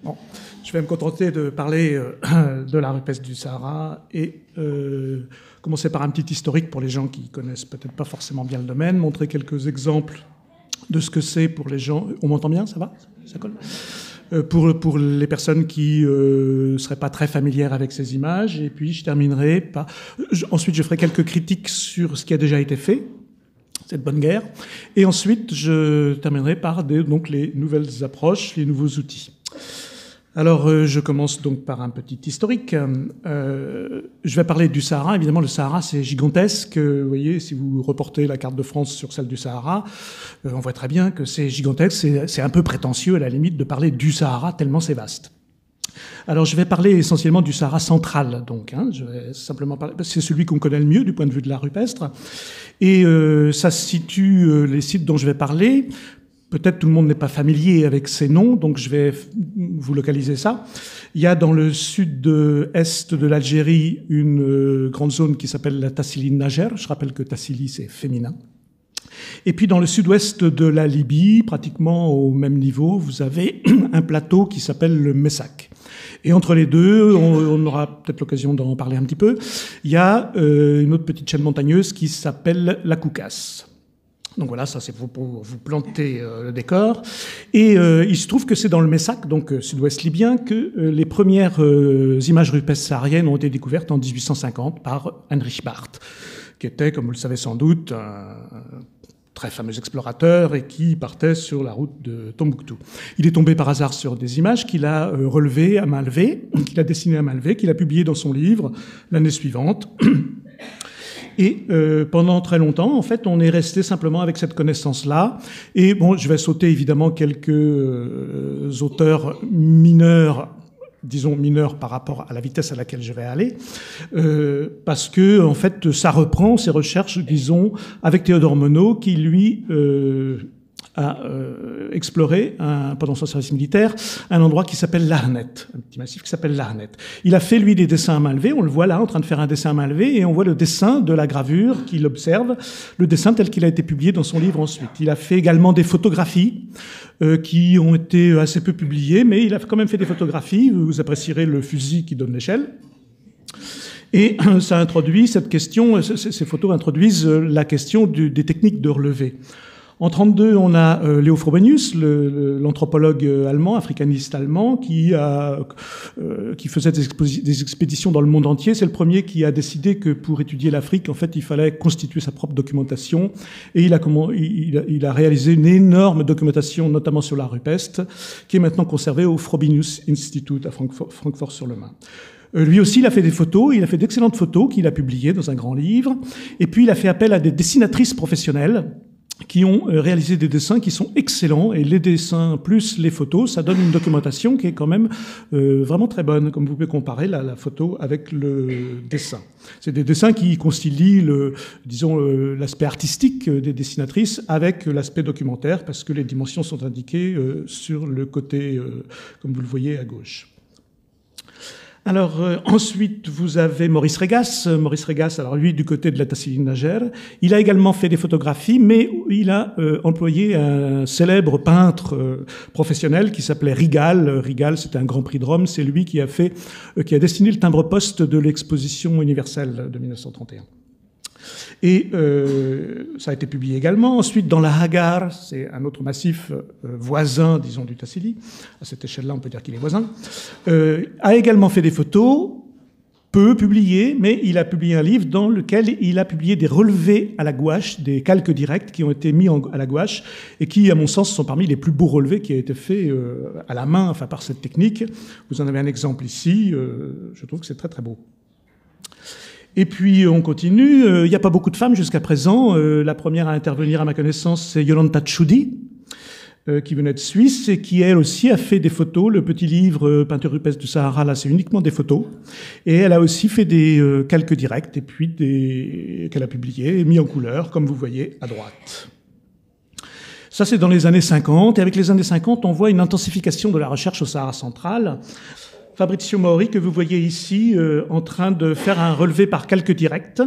Bon, je vais me contenter de parler de la rupestre du Sahara et commencer par un petit historique pour les gens qui connaissent peut-être pas forcément bien le domaine, montrer quelques exemples de ce que c'est pour les gens. On m'entend bien, ça va? Ça colle? Pour les personnes qui ne seraient pas très familières avec ces images. Et puis je terminerai par... Ensuite, je ferai quelques critiques sur ce qui a déjà été fait, cette bonne guerre. Et ensuite, je terminerai par donc, les nouvelles approches, les nouveaux outils. Alors, je commence donc par un petit historique. Je vais parler du Sahara. Évidemment, le Sahara, c'est gigantesque. Vous voyez, si vous reportez la carte de France sur celle du Sahara, on voit très bien que c'est gigantesque. C'est un peu prétentieux, à la limite, de parler du Sahara, tellement c'est vaste. Alors, je vais parler essentiellement du Sahara central, donc. Je vais simplement parler... C'est celui qu'on connaît le mieux du point de vue de l'art rupestre. Et ça se situe, les sites dont je vais parler... Peut-être tout le monde n'est pas familier avec ces noms, donc je vais vous localiser ça. Il y a dans le sud-est de l'Algérie une grande zone qui s'appelle la Tassili Najer. Je rappelle que Tassili, c'est féminin. Et puis dans le sud-ouest de la Libye, pratiquement au même niveau, vous avez un plateau qui s'appelle le Messac. Et entre les deux, on aura peut-être l'occasion d'en parler un petit peu, il y a une autre petite chaîne montagneuse qui s'appelle la Koukas. Donc voilà, ça c'est pour vous planter le décor. Et il se trouve que c'est dans le Messac, donc sud-ouest libyen, que les premières images rupestres sahariennes ont été découvertes en 1850 par Heinrich Barth, qui était, comme vous le savez sans doute, un très fameux explorateur et qui partait sur la route de Tombouctou. Il est tombé par hasard sur des images qu'il a relevées à main levée, qu'il a dessinées à main levée, qu'il a publiées dans son livre l'année suivante. Et pendant très longtemps, en fait, on est resté simplement avec cette connaissance-là. Et bon, je vais sauter évidemment quelques auteurs mineurs, disons mineurs par rapport à la vitesse à laquelle je vais aller, parce que en fait, ça reprend ces recherches, disons, avec Théodore Monod, qui lui a exploré, pendant son service militaire, un endroit qui s'appelle l'Arnet, un petit massif qui s'appelle l'Arnet. Il a fait, lui, des dessins à main levée, on le voit là, en train de faire un dessin à main levée, et on voit le dessin de la gravure qu'il observe, le dessin tel qu'il a été publié dans son livre ensuite. Il a fait également des photographies qui ont été assez peu publiées, mais il a quand même fait des photographies, vous apprécierez le fusil qui donne l'échelle. Et ça introduit cette question, ces photos introduisent la question des techniques de relevé. En 1932, on a Léo Frobenius, l'anthropologue allemand, africaniste allemand, qui faisait des expéditions dans le monde entier. C'est le premier qui a décidé que pour étudier l'Afrique, en fait, il fallait constituer sa propre documentation. Et il a réalisé une énorme documentation, notamment sur l'art rupestre, qui est maintenant conservée au Frobenius Institute à Francfort-sur-le-Main. Lui aussi, il a fait des photos, il a fait d'excellentes photos qu'il a publiées dans un grand livre. Et puis, il a fait appel à des dessinatrices professionnelles qui ont réalisé des dessins qui sont excellents, et les dessins plus les photos, ça donne une documentation qui est quand même vraiment très bonne, comme vous pouvez comparer la photo avec le dessin. C'est des dessins qui concilient l'aspect artistique des dessinatrices avec l'aspect documentaire, parce que les dimensions sont indiquées sur le côté, comme vous le voyez à gauche. Alors ensuite, vous avez Maurice Régas. Maurice Régas, alors lui, du côté de la Tassili Najer. Il a également fait des photographies, mais il a employé un célèbre peintre professionnel qui s'appelait Rigal. Rigal, c'était un Grand Prix de Rome. C'est lui qui a dessiné le timbre-poste de l'exposition universelle de 1931. Et ça a été publié également. Ensuite, dans la Hagar, c'est un autre massif voisin, disons, du Tassili. À cette échelle-là, on peut dire qu'il est voisin. A également fait des photos, peu publiées, mais il a publié un livre dans lequel il a publié des relevés à la gouache, des calques directs qui ont été mis à la gouache et qui, à mon sens, sont parmi les plus beaux relevés qui a été fait à la main, enfin par cette technique. Vous en avez un exemple ici. Je trouve que c'est très, très beau. Et puis, on continue. Il n'y a pas beaucoup de femmes jusqu'à présent. La première à intervenir, à ma connaissance, c'est Yolanda Tchoudi, qui venait de Suisse et qui, elle aussi, a fait des photos. Le petit livre Peinture rupestre du Sahara, là, c'est uniquement des photos. Et elle a aussi fait des calques directs et puis qu'elle a publiés et mis en couleur, comme vous voyez à droite. Ça, c'est dans les années 50. Et avec les années 50, on voit une intensification de la recherche au Sahara central. Fabrizio Mauri, que vous voyez ici, en train de faire un relevé par calque direct.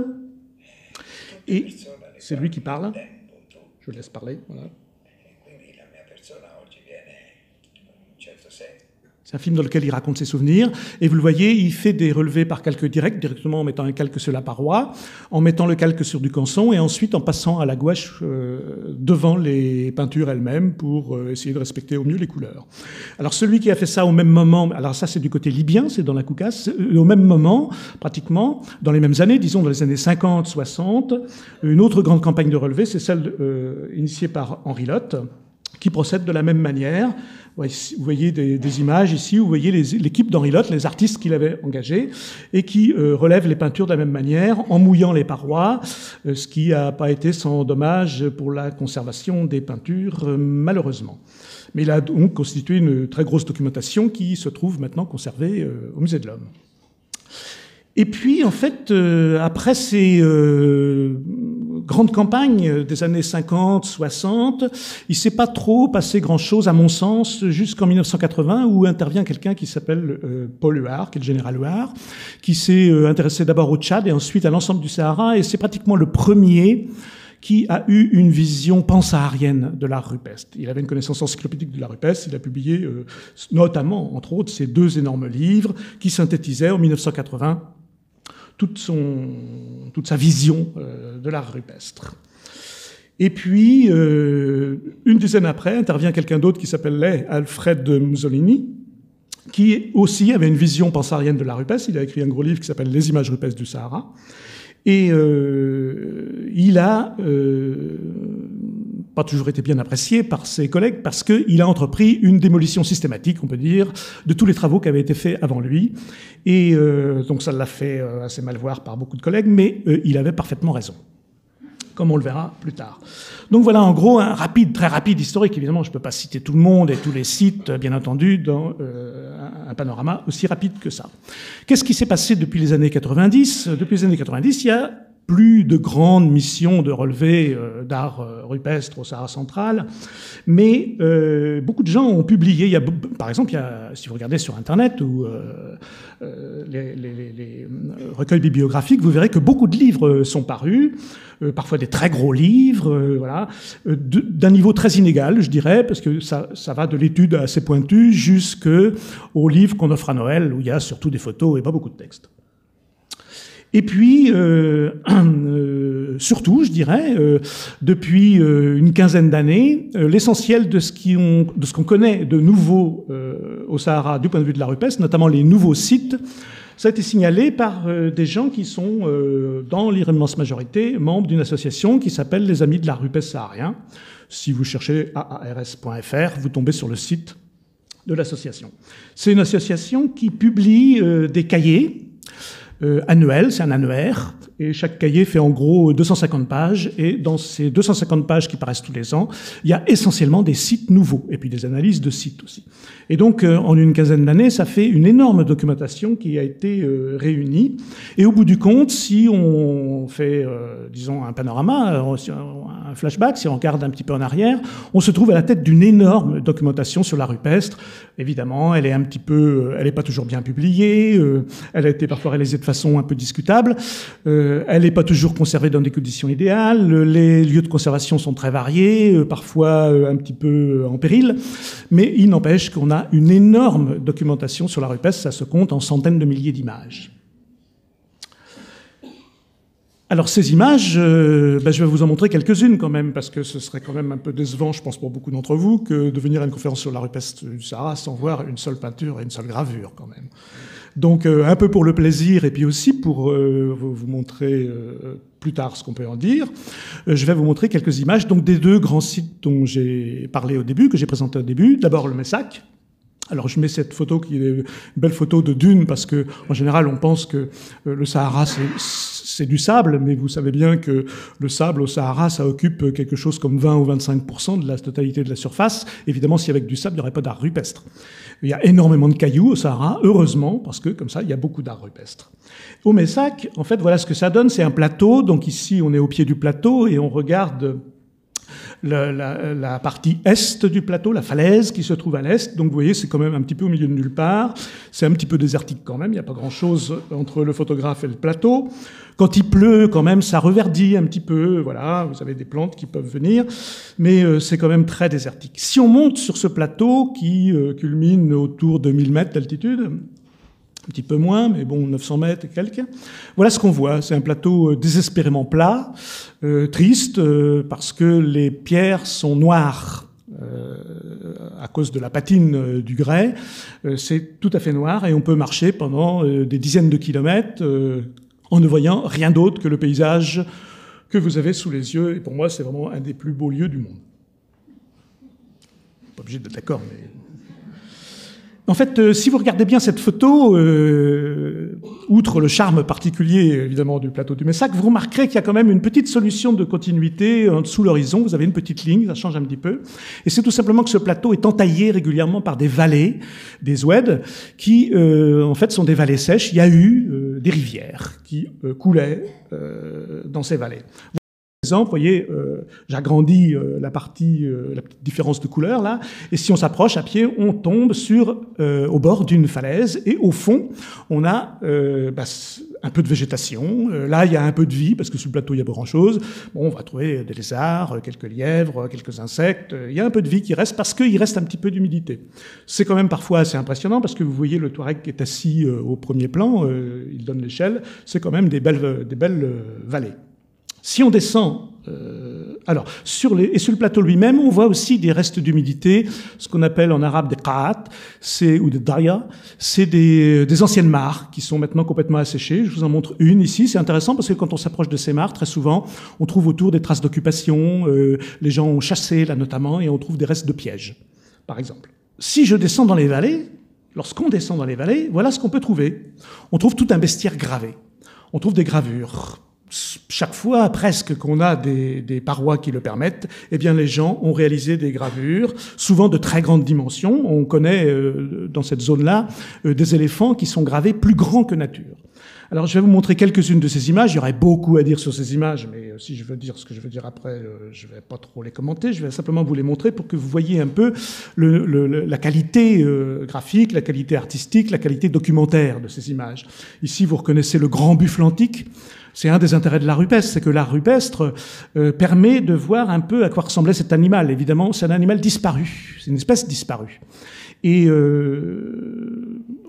Et c'est lui qui parle. Je le laisse parler. Voilà. C'est un film dans lequel il raconte ses souvenirs. Et vous le voyez, il fait des relevés par calque direct, directement en mettant un calque sur la paroi, en mettant le calque sur du canson, et ensuite en passant à la gouache devant les peintures elles-mêmes pour essayer de respecter au mieux les couleurs. Alors celui qui a fait ça au même moment, alors ça c'est du côté libyen, c'est dans la Caucase, au même moment, pratiquement, dans les mêmes années, disons dans les années 50, 60, une autre grande campagne de relevés, c'est celle initiée par Henri Lotte, qui procède de la même manière. Vous voyez des images ici, vous voyez l'équipe d'Henri Lotte, les artistes qu'il avait engagés, et qui relèvent les peintures de la même manière, en mouillant les parois, ce qui n'a pas été sans dommage pour la conservation des peintures, malheureusement. Mais il a donc constitué une très grosse documentation qui se trouve maintenant conservée au Musée de l'Homme. Et puis, en fait, après ces grandes campagnes des années 50, 60, il s'est pas trop passé grand-chose, à mon sens, jusqu'en 1980, où intervient quelqu'un qui s'appelle Paul Huard, qui est le général Huard, qui s'est intéressé d'abord au Tchad et ensuite à l'ensemble du Sahara, et c'est pratiquement le premier qui a eu une vision pansaharienne de l'art rupestre. Il avait une connaissance encyclopédique de l'art rupestre, il a publié notamment, entre autres, ces deux énormes livres qui synthétisaient en 1980 toute sa vision de l'art rupestre. Et puis, une dizaine après, intervient quelqu'un d'autre qui s'appelait Alfred Mussolini, qui aussi avait une vision pansaharienne de l'art rupestre. Il a écrit un gros livre qui s'appelle « Les images rupestres du Sahara ». Et il a pas toujours été bien apprécié par ses collègues parce qu'il a entrepris une démolition systématique, on peut dire, de tous les travaux qui avaient été faits avant lui. Et donc ça l'a fait assez mal voir par beaucoup de collègues, mais il avait parfaitement raison, comme on le verra plus tard. Donc voilà, en gros, un très rapide historique. Évidemment, je ne peux pas citer tout le monde et tous les sites, bien entendu, dans un panorama aussi rapide que ça. Qu'est-ce qui s'est passé depuis les années 90 ? Depuis les années 90, il y a plus de grandes missions de relevé d'art rupestre au Sahara central, mais beaucoup de gens ont publié. Par exemple, si vous regardez sur Internet ou les recueils bibliographiques, vous verrez que beaucoup de livres sont parus, parfois des très gros livres, voilà, d'un niveau très inégal, je dirais, parce que ça va de l'étude assez pointue jusqu'aux livres qu'on offre à Noël, où il y a surtout des photos et pas beaucoup de texte. Et puis, surtout, je dirais, depuis une quinzaine d'années, l'essentiel de ce qu'on connaît de nouveau au Sahara du point de vue de l'art rupestre, notamment les nouveaux sites, ça a été signalé par des gens qui sont, dans l'immense majorité, membres d'une association qui s'appelle les Amis de l'art rupestre saharien. Si vous cherchez aars.fr, vous tombez sur le site de l'association. C'est une association qui publie des cahiers annuel, c'est un annuaire, et chaque cahier fait en gros 250 pages, et dans ces 250 pages qui paraissent tous les ans, il y a essentiellement des sites nouveaux, et puis des analyses de sites aussi. Et donc, en une quinzaine d'années, ça fait une énorme documentation qui a été réunie, et au bout du compte, si on fait, disons, un panorama, un flashback, si on regarde un petit peu en arrière, on se trouve à la tête d'une énorme documentation sur l'art rupestre. Évidemment, elle est pas toujours bien publiée, elle a été parfois réalisée de façon un peu discutable, elle n'est pas toujours conservée dans des conditions idéales, les lieux de conservation sont très variés, parfois un petit peu en péril, mais il n'empêche qu'on a une énorme documentation sur l'art rupestre, ça se compte en centaines de milliers d'images. Alors ces images, je vais vous en montrer quelques-unes quand même, parce que ce serait quand même un peu décevant, je pense, pour beaucoup d'entre vous, que de venir à une conférence sur l'art rupestre du Sahara sans voir une seule peinture et une seule gravure quand même. Donc un peu pour le plaisir et puis aussi pour vous montrer plus tard ce qu'on peut en dire, je vais vous montrer quelques images donc des deux grands sites dont j'ai parlé au début, que j'ai présenté au début. D'abord le Messac. Alors je mets cette photo qui est une belle photo de dune parce que en général on pense que le Sahara c'est du sable, mais vous savez bien que le sable au Sahara ça occupe quelque chose comme 20 ou 25% de la totalité de la surface. Évidemment si avec du sable il n'y aurait pas d'art rupestre. Il y a énormément de cailloux au Sahara, heureusement, parce que comme ça il y a beaucoup d'art rupestre. Au Messac, en fait voilà ce que ça donne, c'est un plateau, donc ici on est au pied du plateau et on regarde la partie est du plateau, la falaise qui se trouve à l'est. Donc vous voyez, c'est quand même un petit peu au milieu de nulle part. C'est un petit peu désertique quand même, il n'y a pas grand-chose entre le photographe et le plateau. Quand il pleut, quand même, ça reverdit un petit peu. Voilà, vous avez des plantes qui peuvent venir, mais c'est quand même très désertique. Si on monte sur ce plateau qui culmine autour de 1000 mètres d'altitude, un petit peu moins, mais bon, 900 mètres et quelques. Voilà ce qu'on voit. C'est un plateau désespérément plat, triste, parce que les pierres sont noires à cause de la patine du grès. C'est tout à fait noir et on peut marcher pendant des dizaines de kilomètres en ne voyant rien d'autre que le paysage que vous avez sous les yeux. Et pour moi, c'est vraiment un des plus beaux lieux du monde. Pas obligé d'être d'accord, mais... En fait, si vous regardez bien cette photo, outre le charme particulier, évidemment, du plateau du Messac, vous remarquerez qu'il y a quand même une petite solution de continuité en dessous l'horizon. Vous avez une petite ligne, ça change un petit peu. Et c'est tout simplement que ce plateau est entaillé régulièrement par des vallées, des oueds, qui, en fait, sont des vallées sèches. Il y a eu des rivières qui coulaient dans ces vallées. Exemple, vous voyez, j'agrandis la petite différence de couleur là, et si on s'approche à pied, on tombe au bord d'une falaise, et au fond, on a un peu de végétation. Là, il y a un peu de vie, parce que sur le plateau, il y a pas grand-chose. Bon, on va trouver des lézards, quelques lièvres, quelques insectes. Il y a un peu de vie qui reste, parce qu'il reste un petit peu d'humidité. C'est quand même parfois assez impressionnant, parce que vous voyez le Touareg qui est assis au premier plan, il donne l'échelle, c'est quand même des belles vallées. Si on descend, sur le plateau lui-même, on voit aussi des restes d'humidité, ce qu'on appelle en arabe des qa'at, ou des daria, c'est des anciennes mares qui sont maintenant complètement asséchées. Je vous en montre une ici, c'est intéressant parce que quand on s'approche de ces mares, très souvent, on trouve autour des traces d'occupation, les gens ont chassé là notamment, et on trouve des restes de pièges, par exemple. Si je descends dans les vallées, lorsqu'on descend dans les vallées, voilà ce qu'on peut trouver. On trouve tout un bestiaire gravé. On trouve des gravures. Chaque fois, presque, qu'on a des parois qui le permettent, eh bien, les gens ont réalisé des gravures, souvent de très grandes dimensions. On connaît, dans cette zone-là, des éléphants qui sont gravés plus grands que nature. Alors, je vais vous montrer quelques-unes de ces images. Il y aurait beaucoup à dire sur ces images, mais si je veux dire ce que je veux dire après, je vais pas trop les commenter. Je vais simplement vous les montrer pour que vous voyez un peu la qualité graphique, la qualité artistique, la qualité documentaire de ces images. Ici, vous reconnaissez le grand buffle antique. C'est un des intérêts de l'art rupestre, c'est que l'art rupestre permet de voir un peu à quoi ressemblait cet animal. Évidemment, c'est un animal disparu, c'est une espèce disparue. Et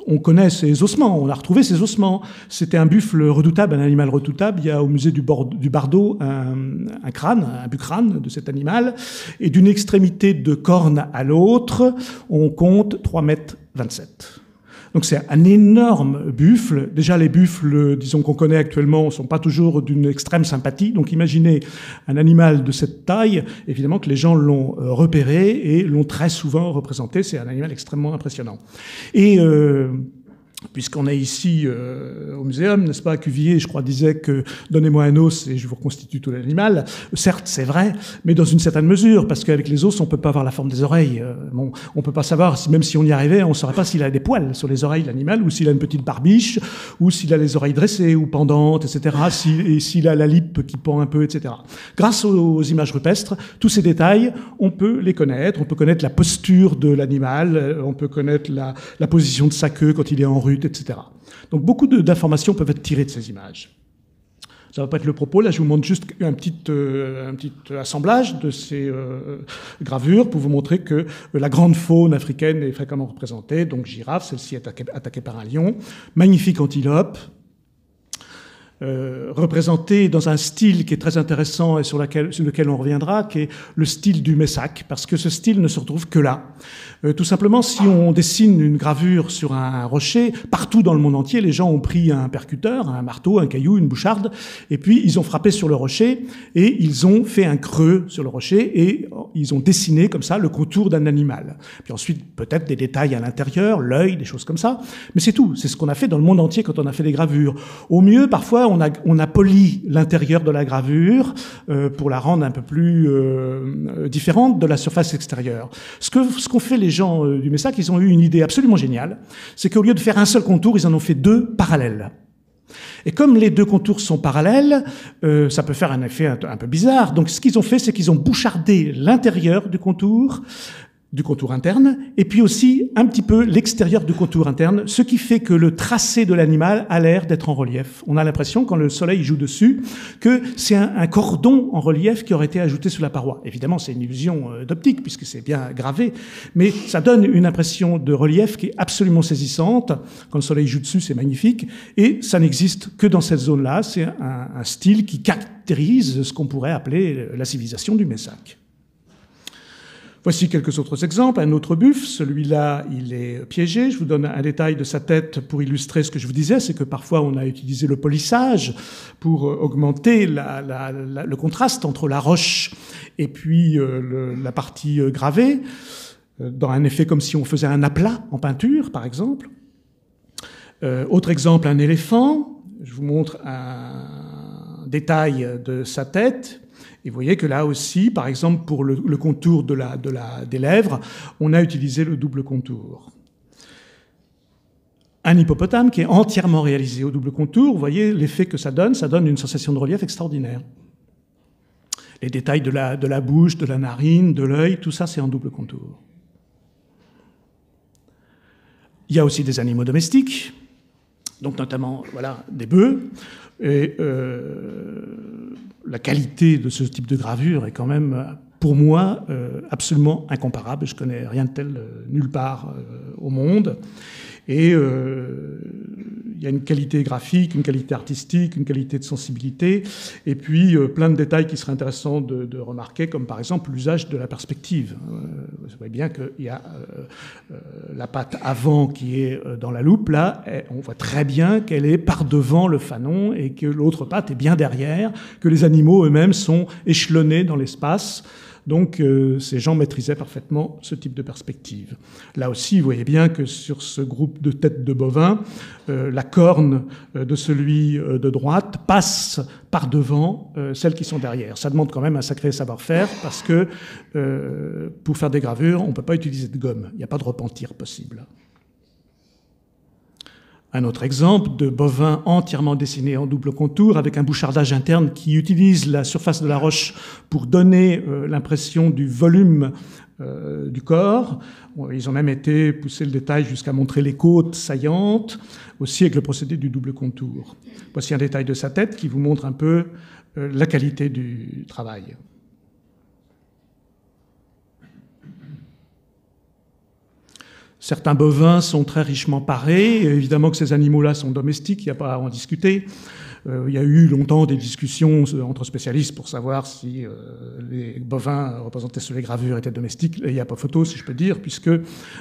on connaît ses ossements, on a retrouvé ses ossements. C'était un buffle redoutable, un animal redoutable. Il y a au musée du Bardo un crâne, un bucrâne de cet animal. Et d'une extrémité de corne à l'autre, on compte 3,27 mètres. Donc c'est un énorme buffle. Déjà, les buffles, disons qu'on connaît actuellement, ne sont pas toujours d'une extrême sympathie. Donc imaginez un animal de cette taille, évidemment que les gens l'ont repéré et l'ont très souvent représenté. C'est un animal extrêmement impressionnant. Et puisqu'on est ici au muséum, n'est-ce pas, Cuvier, je crois, disait que « donnez-moi un os et je vous reconstitue tout l'animal ». Certes, c'est vrai, mais dans une certaine mesure, parce qu'avec les os, on peut pas avoir la forme des oreilles. Bon, on peut pas savoir, même si on y arrivait, on saurait pas s'il a des poils sur les oreilles, l'animal, ou s'il a une petite barbiche, ou s'il a les oreilles dressées ou pendantes, etc., s'il a la lippe qui pend un peu, etc. Grâce aux images rupestres, tous ces détails, on peut les connaître. On peut connaître la posture de l'animal, on peut connaître la position de sa queue quand il est en rut, etc. Donc beaucoup d'informations peuvent être tirées de ces images. Ça ne va pas être le propos, là je vous montre juste un petit assemblage de ces gravures pour vous montrer que la grande faune africaine est fréquemment représentée, donc girafe, celle-ci est attaquée par un lion, magnifique antilope, représenté dans un style qui est très intéressant et sur lequel on reviendra, qui est le style du Messac, parce que ce style ne se retrouve que là. Tout simplement, si on dessine une gravure sur un rocher, partout dans le monde entier, les gens ont pris un percuteur, un marteau, un caillou, une boucharde, et puis ils ont frappé sur le rocher, et ils ont fait un creux sur le rocher, et ils ont dessiné comme ça le contour d'un animal. Puis ensuite, peut-être des détails à l'intérieur, l'œil, des choses comme ça, mais c'est tout. C'est ce qu'on a fait dans le monde entier quand on a fait des gravures. Au mieux, parfois, on a poli l'intérieur de la gravure pour la rendre un peu plus différente de la surface extérieure. Ce qu'ont fait les gens du Messac, ils ont eu une idée absolument géniale, c'est qu'au lieu de faire un seul contour, ils en ont fait deux parallèles. Et comme les deux contours sont parallèles, ça peut faire un effet un peu bizarre. Donc ce qu'ils ont fait, c'est qu'ils ont bouchardé l'intérieur du contour interne, et puis aussi un petit peu l'extérieur du contour interne, ce qui fait que le tracé de l'animal a l'air d'être en relief. On a l'impression, quand le soleil joue dessus, que c'est un cordon en relief qui aurait été ajouté sur la paroi. Évidemment, c'est une illusion d'optique, puisque c'est bien gravé, mais ça donne une impression de relief qui est absolument saisissante. Quand le soleil joue dessus, c'est magnifique, et ça n'existe que dans cette zone-là. C'est un style qui caractérise ce qu'on pourrait appeler la civilisation du Messac. Voici quelques autres exemples. Un autre buffle, celui-là, il est piégé. Je vous donne un détail de sa tête pour illustrer ce que je vous disais, c'est que parfois on a utilisé le polissage pour augmenter le contraste entre la roche et puis la partie gravée, dans un effet comme si on faisait un aplat en peinture, par exemple. Autre exemple, un éléphant. Je vous montre un détail de sa tête. Et vous voyez que là aussi, par exemple, pour le contour des lèvres, on a utilisé le double contour. Un hippopotame qui est entièrement réalisé au double contour, vous voyez l'effet que ça donne une sensation de relief extraordinaire. Les détails de la bouche, de la narine, de l'œil, tout ça c'est en double contour. Il y a aussi des animaux domestiques, donc notamment voilà, des bœufs, et la qualité de ce type de gravure est quand même, pour moi, absolument incomparable. Je connais rien de tel nulle part au monde. Et il y a une qualité graphique, une qualité artistique, une qualité de sensibilité, et puis plein de détails qui seraient intéressants de remarquer, comme par exemple l'usage de la perspective. Vous voyez bien qu'il y a la patte avant qui est dans la loupe, là, on voit très bien qu'elle est par devant le fanon et que l'autre patte est bien derrière, que les animaux eux-mêmes sont échelonnés dans l'espace. Donc ces gens maîtrisaient parfaitement ce type de perspective. Là aussi, vous voyez bien que sur ce groupe de têtes de bovins, la corne de celui de droite passe par devant celles qui sont derrière. Ça demande quand même un sacré savoir-faire parce que pour faire des gravures, on ne peut pas utiliser de gomme. Il n'y a pas de repentir possible. Un autre exemple de bovin entièrement dessiné en double contour avec un bouchardage interne qui utilise la surface de la roche pour donner l'impression du volume du corps. Ils ont même été poussés le détail jusqu'à montrer les côtes saillantes, aussi avec le procédé du double contour. Voici un détail de sa tête qui vous montre un peu la qualité du travail. Certains bovins sont très richement parés. Évidemment que ces animaux-là sont domestiques, il n'y a pas à en discuter. Il y a eu longtemps des discussions entre spécialistes pour savoir si les bovins représentés sur les gravures étaient domestiques. Il n'y a pas photo, si je peux dire, puisque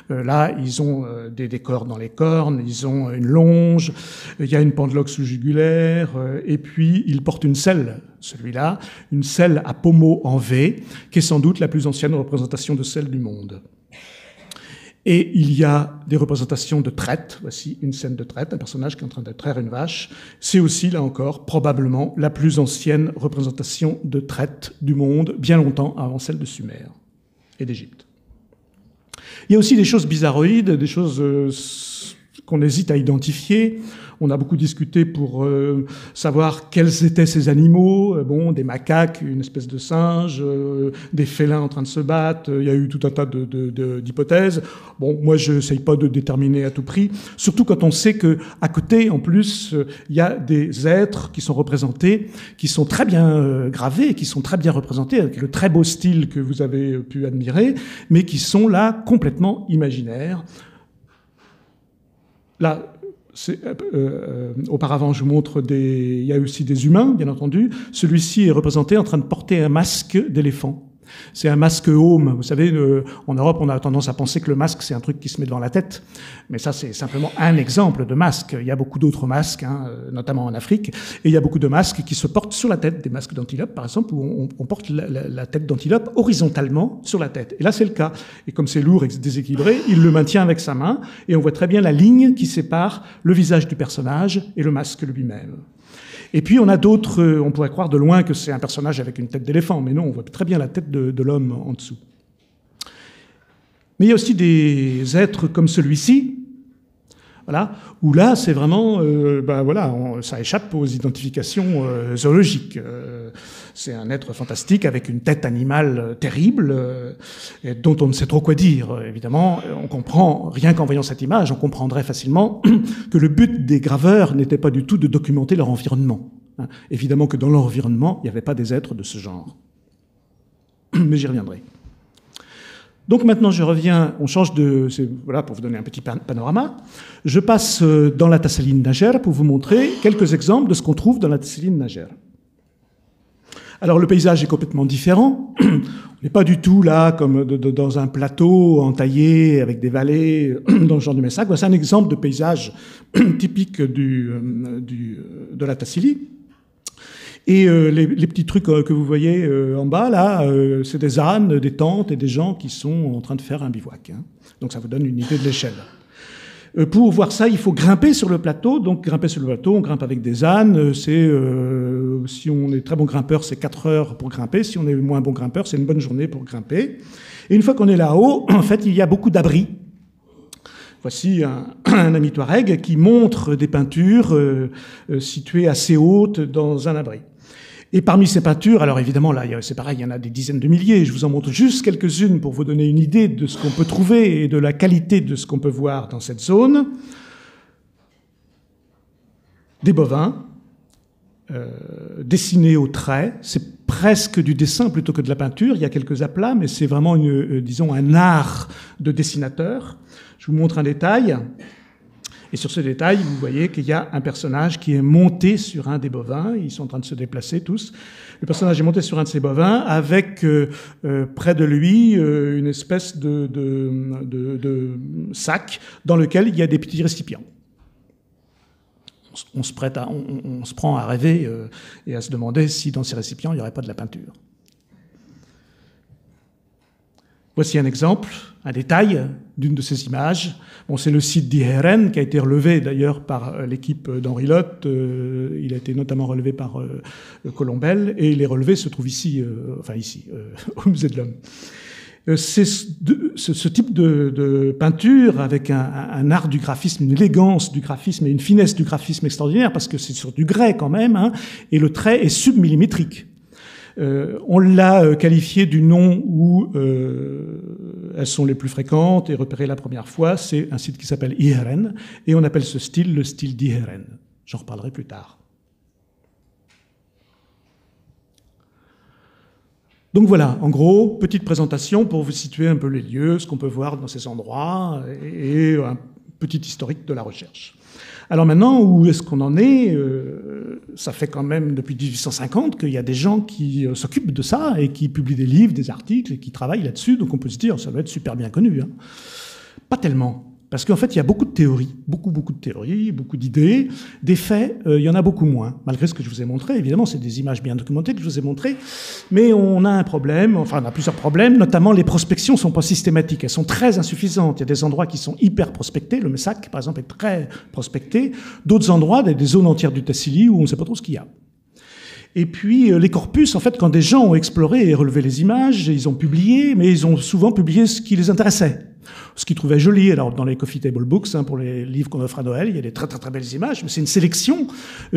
là, ils ont des décors dans les cornes, ils ont une longe, il y a une pendeloque sous-jugulaire, et puis ils portent une selle, celui-là, une selle à pommeau en V, qui est sans doute la plus ancienne représentation de selle du monde. Et il y a des représentations de traite. Voici une scène de traite, un personnage qui est en train de traire une vache. C'est aussi, là encore, probablement la plus ancienne représentation de traite du monde, bien longtemps avant celle de Sumer et d'Égypte. Il y a aussi des choses bizarroïdes, des choses qu'on hésite à identifier. On a beaucoup discuté pour savoir quels étaient ces animaux. Bon, des macaques, une espèce de singe, des félins en train de se battre. Il y a eu tout un tas d'hypothèses. Bon, moi, je n'essaye pas de déterminer à tout prix. Surtout quand on sait que à côté, en plus, il y a des êtres qui sont représentés, qui sont très bien gravés, qui sont très bien représentés avec le très beau style que vous avez pu admirer, mais qui sont là complètement imaginaires. Là, auparavant, je vous montre il y a aussi des humains, bien entendu. Celui-ci est représenté en train de porter un masque d'éléphant. C'est un masque home. Vous savez, en Europe, on a tendance à penser que le masque, c'est un truc qui se met devant la tête. Mais ça, c'est simplement un exemple de masque. Il y a beaucoup d'autres masques, notamment en Afrique. Et il y a beaucoup de masques qui se portent sur la tête. Des masques d'antilope, par exemple, où on porte la tête d'antilope horizontalement sur la tête. Et là, c'est le cas. Et comme c'est lourd et déséquilibré, il le maintient avec sa main. Et on voit très bien la ligne qui sépare le visage du personnage et le masque lui-même. Et puis on a d'autres, on pourrait croire de loin que c'est un personnage avec une tête d'éléphant, mais non, on voit très bien la tête de l'homme en dessous. Mais il y a aussi des êtres comme celui-ci, Voilà. Où là, c'est vraiment, voilà, ça échappe aux identifications zoologiques. C'est un être fantastique avec une tête animale terrible, et dont on ne sait trop quoi dire. Évidemment, on comprend, rien qu'en voyant cette image, on comprendrait facilement que le but des graveurs n'était pas du tout de documenter leur environnement. Évidemment que dans leur environnement, il n'y avait pas des êtres de ce genre. Mais j'y reviendrai. Donc maintenant, je reviens, on change de... Voilà, pour vous donner un petit panorama. Je passe dans la Tassaline Nager pour vous montrer quelques exemples de ce qu'on trouve dans la Tassaline Nager. Alors, le paysage est complètement différent. On n'est pas du tout là, comme dans un plateau entaillé avec des vallées, dans le genre du Messac. Voici un exemple de paysage typique de la Tassili. Et les petits trucs que vous voyez en bas, là, c'est des ânes, des tentes et des gens qui sont en train de faire un bivouac. Hein. Donc ça vous donne une idée de l'échelle. Pour voir ça, il faut grimper sur le plateau. Donc grimper sur le plateau, on grimpe avec des ânes. Si on est très bon grimpeur, c'est 4 heures pour grimper. Si on est moins bon grimpeur, c'est une bonne journée pour grimper. Et une fois qu'on est là-haut, en fait, il y a beaucoup d'abris. Voici un ami Touareg qui montre des peintures situées assez hautes dans un abri. Et parmi ces peintures, alors évidemment, là, c'est pareil, il y en a des dizaines de milliers. Je vous en montre juste quelques-unes pour vous donner une idée de ce qu'on peut trouver et de la qualité de ce qu'on peut voir dans cette zone. Des bovins, dessinés au trait. C'est presque du dessin plutôt que de la peinture. Il y a quelques aplats, mais c'est vraiment, disons, un art de dessinateur. Je vous montre un détail. Et sur ce détail, vous voyez qu'il y a un personnage qui est monté sur un des bovins. Ils sont en train de se déplacer tous. Le personnage est monté sur un de ces bovins avec près de lui une espèce de sac dans lequel il y a des petits récipients. On se prend à rêver et à se demander si dans ces récipients, il n'y aurait pas de la peinture. Voici un exemple, un détail d'une de ces images. Bon, c'est le site d'Iheren qui a été relevé d'ailleurs par l'équipe d'Henri Lotte. Il a été notamment relevé par Colombel et les relevés se trouvent ici, au Musée de l'Homme. C'est ce type de peinture avec un art du graphisme, une élégance du graphisme et une finesse du graphisme extraordinaire parce que c'est sur du grès quand même, hein, et le trait est submillimétrique. On l'a qualifié du nom où elles sont les plus fréquentes et repérées la première fois. C'est un site qui s'appelle Iheren et on appelle ce style le style d'Iheren. J'en reparlerai plus tard. Donc voilà, en gros, petite présentation pour vous situer un peu les lieux, ce qu'on peut voir dans ces endroits et un petit historique de la recherche. Alors maintenant, où est-ce qu'on en est? Ça fait quand même depuis 1850 qu'il y a des gens qui s'occupent de ça et qui publient des livres, des articles et qui travaillent là-dessus. Donc on peut se dire, ça doit être super bien connu. Hein. Pas tellement. Parce qu'en fait, il y a beaucoup de théories, beaucoup de théories, beaucoup d'idées. Des faits, il y en a beaucoup moins. Malgré ce que je vous ai montré, évidemment, c'est des images bien documentées que je vous ai montrées. Mais on a un problème, enfin on a plusieurs problèmes, notamment les prospections ne sont pas systématiques, elles sont très insuffisantes. Il y a des endroits qui sont hyper prospectés, le Messac par exemple est très prospecté, d'autres endroits, des zones entières du Tassili où on ne sait pas trop ce qu'il y a. Et puis les corpus, en fait, quand des gens ont exploré et relevé les images, ils ont publié, mais ils ont souvent publié ce qui les intéressait. Ce qu'ils trouvaient joli. Alors, dans les Coffee Table Books, hein, pour les livres qu'on offre à Noël, il y a des très belles images, mais c'est une sélection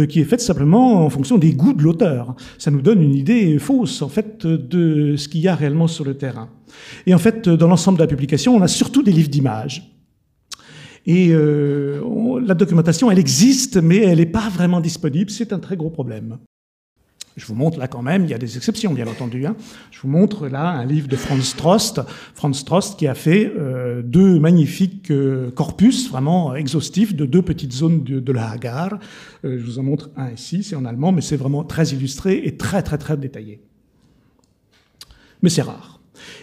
qui est faite simplement en fonction des goûts de l'auteur. Ça nous donne une idée fausse, en fait, de ce qu'il y a réellement sur le terrain. Et en fait, dans l'ensemble de la publication, on a surtout des livres d'images. Et la documentation, elle existe, mais elle n'est pas vraiment disponible. C'est un très gros problème. Je vous montre là quand même, il y a des exceptions bien entendu. Hein. Je vous montre là un livre de Franz Strost qui a fait 2 magnifiques corpus vraiment exhaustifs de 2 petites zones de la Hagar. Je vous en montre un ici, c'est en allemand, mais c'est vraiment très illustré et très détaillé. Mais c'est rare.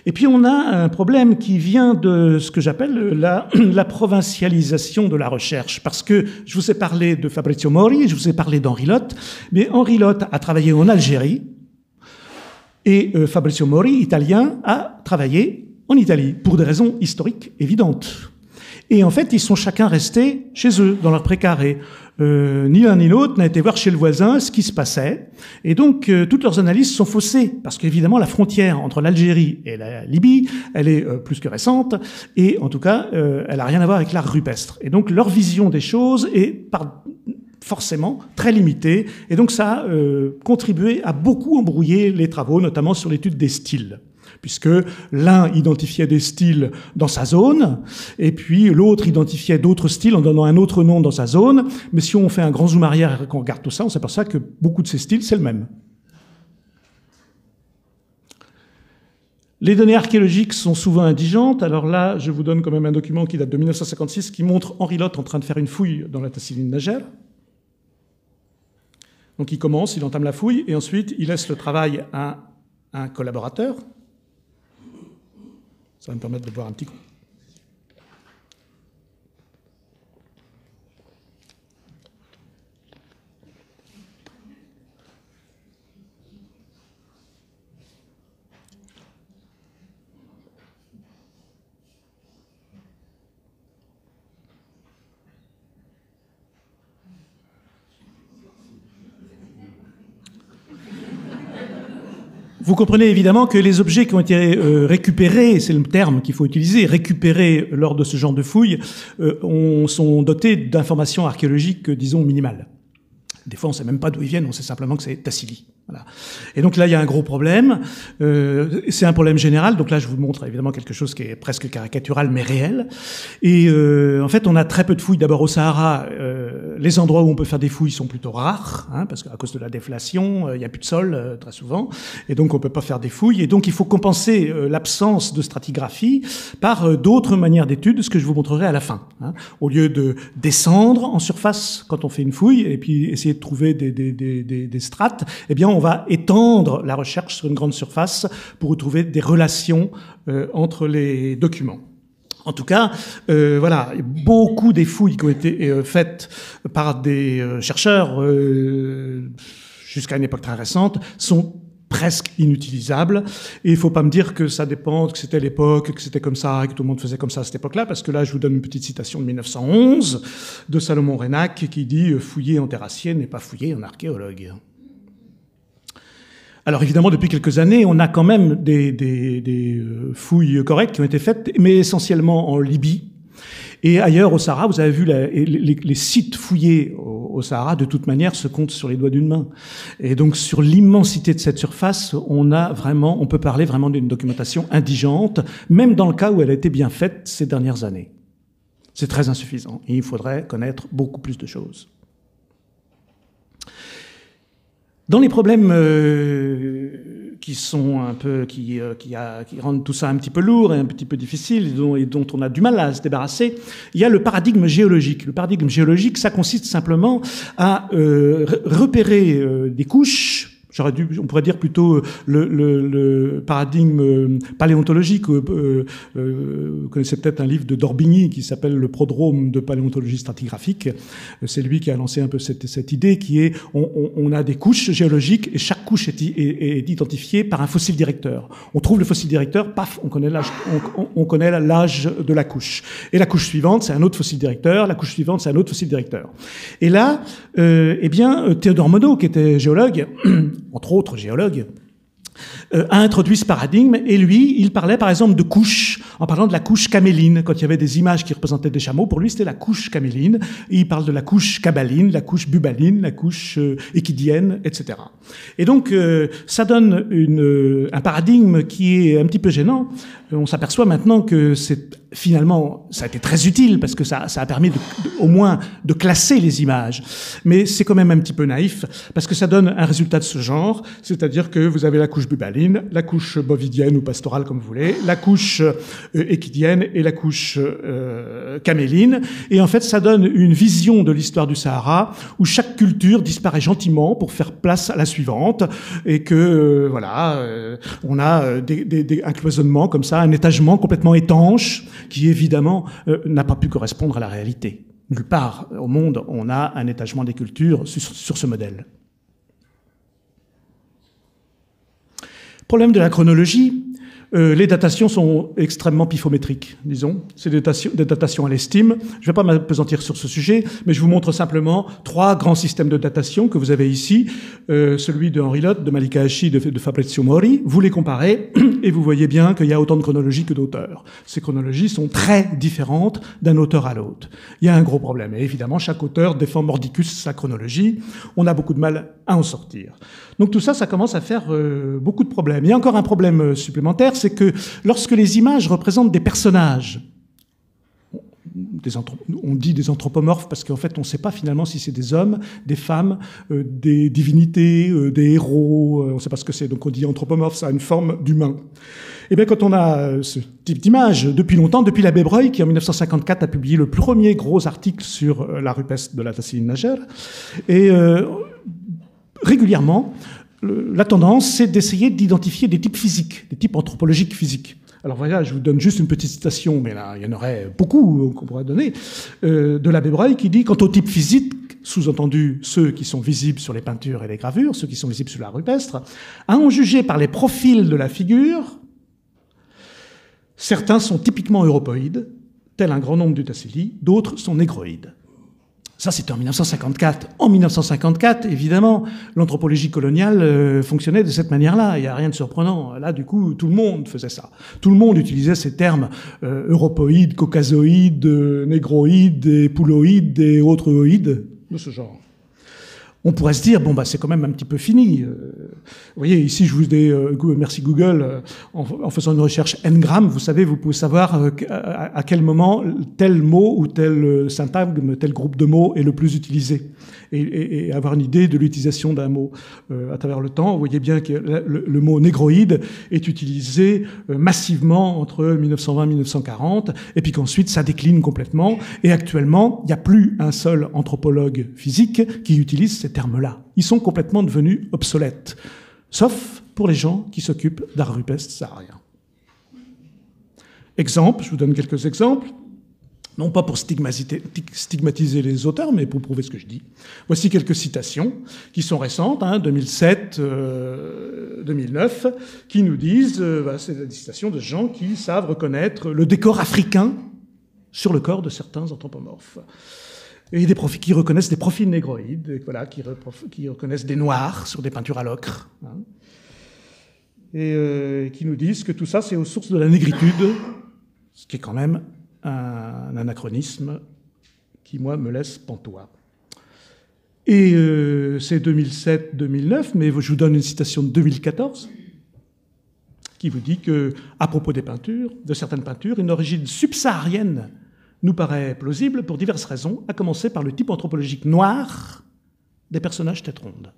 Et puis on a un problème qui vient de ce que j'appelle la provincialisation de la recherche, parce que je vous ai parlé de Fabrizio Mori, je vous ai parlé d'Henri Lotte, mais Henri Lotte a travaillé en Algérie, et Fabrizio Mori, italien, a travaillé en Italie, pour des raisons historiques évidentes. Et en fait, ils sont chacun restés chez eux, dans leur précaré. Ni l'un ni l'autre n'a été voir chez le voisin ce qui se passait. Et donc, toutes leurs analyses sont faussées, parce qu'évidemment, la frontière entre l'Algérie et la Libye, elle est plus que récente, et en tout cas, elle n'a rien à voir avec l'art rupestre. Et donc, leur vision des choses est forcément très limitée, et donc ça a contribué à beaucoup embrouiller les travaux, notamment sur l'étude des styles, puisque l'un identifiait des styles dans sa zone, et puis l'autre identifiait d'autres styles en donnant un autre nom dans sa zone. Mais si on fait un grand zoom arrière et qu'on regarde tout ça, on s'aperçoit que beaucoup de ces styles, c'est le même. Les données archéologiques sont souvent indigentes. Alors là, je vous donne quand même un document qui date de 1956, qui montre Henri Lotte en train de faire une fouille dans la Tassilline Nagel. Donc il commence, il entame la fouille, et ensuite il laisse le travail à un collaborateur. Ça va me permettre de boire un petit coup. Vous comprenez évidemment que les objets qui ont été récupérés, c'est le terme qu'il faut utiliser, récupérés lors de ce genre de fouilles, sont dotés d'informations archéologiques, disons, minimales. Des fois, on ne sait même pas d'où ils viennent, on sait simplement que c'est Tassili. Voilà. Et donc là, il y a un gros problème. C'est un problème général. Donc là, je vous montre évidemment quelque chose qui est presque caricatural, mais réel. Et en fait, on a très peu de fouilles. D'abord, au Sahara, les endroits où on peut faire des fouilles sont plutôt rares, hein, parce qu'à cause de la déflation, il n'y a plus de sol très souvent. Et donc, on peut pas faire des fouilles. Et donc, il faut compenser l'absence de stratigraphie par d'autres manières d'études, ce que je vous montrerai à la fin. Hein. Au lieu de descendre en surface quand on fait une fouille, et puis essayer de trouver des strates, eh bien, on va étendre la recherche sur une grande surface pour retrouver des relations entre les documents. En tout cas, voilà, beaucoup des fouilles qui ont été faites par des chercheurs jusqu'à une époque très récente sont presque inutilisables. Et il faut pas me dire que ça dépend, que c'était l'époque, que c'était comme ça, que tout le monde faisait comme ça à cette époque-là, parce que là, je vous donne une petite citation de 1911 de Salomon Reynac qui dit « Fouiller en terrassier n'est pas fouiller en archéologue ». Alors évidemment, depuis quelques années, on a quand même des fouilles correctes qui ont été faites, mais essentiellement en Libye. Et ailleurs, au Sahara, vous avez vu les sites fouillés au Sahara, de toute manière, se comptent sur les doigts d'une main. Et donc, sur l'immensité de cette surface, on peut parler vraiment d'une documentation indigente, même dans le cas où elle a été bien faite ces dernières années. C'est très insuffisant. Et il faudrait connaître beaucoup plus de choses. Dans les problèmes qui sont un peu, qui rendent tout ça un petit peu lourd et un petit peu difficile et dont on a du mal à se débarrasser, il y a le paradigme géologique. Le paradigme géologique, ça consiste simplement à repérer des couches. On pourrait dire plutôt le paradigme paléontologique. Vous connaissez peut-être un livre de D'Orbigny qui s'appelle Le prodrome de paléontologie stratigraphique. C'est lui qui a lancé un peu cette idée qui est on a des couches géologiques et chaque couche est identifiée par un fossile directeur. On trouve le fossile directeur, paf, on connaît l'âge de la couche. Et la couche suivante, c'est un autre fossile directeur. La couche suivante, c'est un autre fossile directeur. Et là, eh bien, Théodore Monod, qui était géologue, entre autres géologues, a introduit ce paradigme, et lui, il parlait par exemple de couches, en parlant de la couche caméline. Quand il y avait des images qui représentaient des chameaux, pour lui c'était la couche caméline, et il parle de la couche cabaline, la couche bubaline, la couche équidienne, etc. Et donc ça donne un paradigme qui est un petit peu gênant. On s'aperçoit maintenant que finalement, ça a été très utile parce que ça a permis au moins de classer les images. Mais c'est quand même un petit peu naïf parce que ça donne un résultat de ce genre, c'est-à-dire que vous avez la couche bubaline, la couche bovidienne ou pastorale comme vous voulez, la couche équidienne et la couche caméline. Et en fait, ça donne une vision de l'histoire du Sahara où chaque culture disparaît gentiment pour faire place à la suivante et que on a un cloisonnement comme ça, un étagement complètement étanche qui évidemment n'a pas pu correspondre à la réalité. Nulle part au monde, on a un étagement des cultures sur ce modèle. Problème de la chronologie. Les datations sont extrêmement pifométriques, disons. C'est des datations à l'estime. Je ne vais pas m'appesantir sur ce sujet, mais je vous montre simplement 3 grands systèmes de datation que vous avez ici. Celui de Henri Lotte, de Malika Hachi, de Fabrizio Mori. Vous les comparez et vous voyez bien qu'il y a autant de chronologies que d'auteurs. Ces chronologies sont très différentes d'un auteur à l'autre. Il y a un gros problème. Et évidemment, chaque auteur défend mordicus sa chronologie. On a beaucoup de mal à en sortir. Donc tout ça, ça commence à faire beaucoup de problèmes. Il y a encore un problème supplémentaire, c'est que lorsque les images représentent des personnages, on dit des anthropomorphes parce qu'en fait on ne sait pas finalement si c'est des hommes, des femmes, des divinités, des héros, on ne sait pas ce que c'est, donc on dit anthropomorphe, ça a une forme d'humain. Et bien quand on a ce type d'image depuis longtemps, depuis l'abbé Breuil qui en 1954 a publié le premier gros article sur la rupestre de la Tassin-Nager, et régulièrement la tendance c'est d'essayer d'identifier des types physiques, des types anthropologiques physiques. Alors voilà, je vous donne juste une petite citation, mais là, il y en aurait beaucoup qu'on pourrait donner, de l'abbé Breuil qui dit « Quant aux types physiques, sous-entendu ceux qui sont visibles sur les peintures et les gravures, ceux qui sont visibles sur la rupestre, à en juger par les profils de la figure, certains sont typiquement europoïdes, tel un grand nombre d'Utacelli, d'autres sont négroïdes. » Ça, c'était en 1954. En 1954, évidemment, l'anthropologie coloniale fonctionnait de cette manière-là. Il n'y a rien de surprenant. Là, du coup, tout le monde faisait ça. Tout le monde utilisait ces termes europoïdes, caucasoïdes, négroïdes, et pouloïdes et autres oïdes de ce genre. On pourrait se dire, bon, bah, c'est quand même un petit peu fini. Vous voyez, ici, je vous ai, merci Google, en faisant une recherche n-gram, vous savez, vous pouvez savoir à quel moment tel mot ou tel syntagme, tel groupe de mots est le plus utilisé. Et avoir une idée de l'utilisation d'un mot à travers le temps. Vous voyez bien que le mot négroïde est utilisé massivement entre 1920 et 1940, et puis qu'ensuite ça décline complètement. Et actuellement, il n'y a plus un seul anthropologue physique qui utilise ces termes-là. Ils sont complètement devenus obsolètes, sauf pour les gens qui s'occupent d'art rupestre saharien. Exemple, je vous donne quelques exemples. Non pas pour stigmatiser les auteurs, mais pour prouver ce que je dis. Voici quelques citations qui sont récentes, 2007, 2009, qui nous disent, c'est des citations de gens qui savent reconnaître le décor africain sur le corps de certains anthropomorphes. Et des profils qui reconnaissent des profils négroïdes, voilà, qui reconnaissent des noirs sur des peintures à l'ocre, et qui nous disent que tout ça, c'est aux sources de la négritude, ce qui est quand même un anachronisme qui, moi, me laisse pantois. Et c'est 2007-2009, mais je vous donne une citation de 2014 qui vous dit que, à propos des peintures, de certaines peintures, une origine subsaharienne nous paraît plausible pour diverses raisons, à commencer par le type anthropologique noir des personnages tête ronde.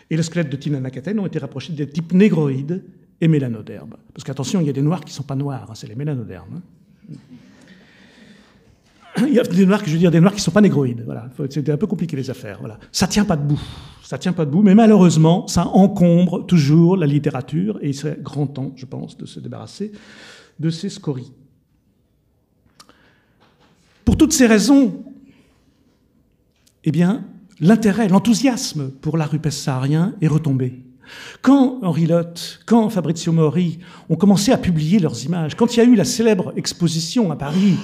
Et le squelette de Tina Nakaten ont été rapprochés des types négroïdes et mélanodermes. Parce qu'attention, il y a des noirs qui ne sont pas noirs, c'est les mélanodermes. Il y a des noirs, je veux dire, des noirs qui ne sont pas négroïdes. Voilà. C'était un peu compliqué les affaires. Voilà. Ça tient pas debout. Ça tient pas debout, mais malheureusement, ça encombre toujours la littérature, et il serait grand temps, je pense, de se débarrasser de ces scories. Pour toutes ces raisons, eh bien, l'intérêt, l'enthousiasme pour l'art rupestre saharien est retombé. Quand Henri Lotte, quand Fabrizio Mori ont commencé à publier leurs images, quand il y a eu la célèbre exposition à Paris,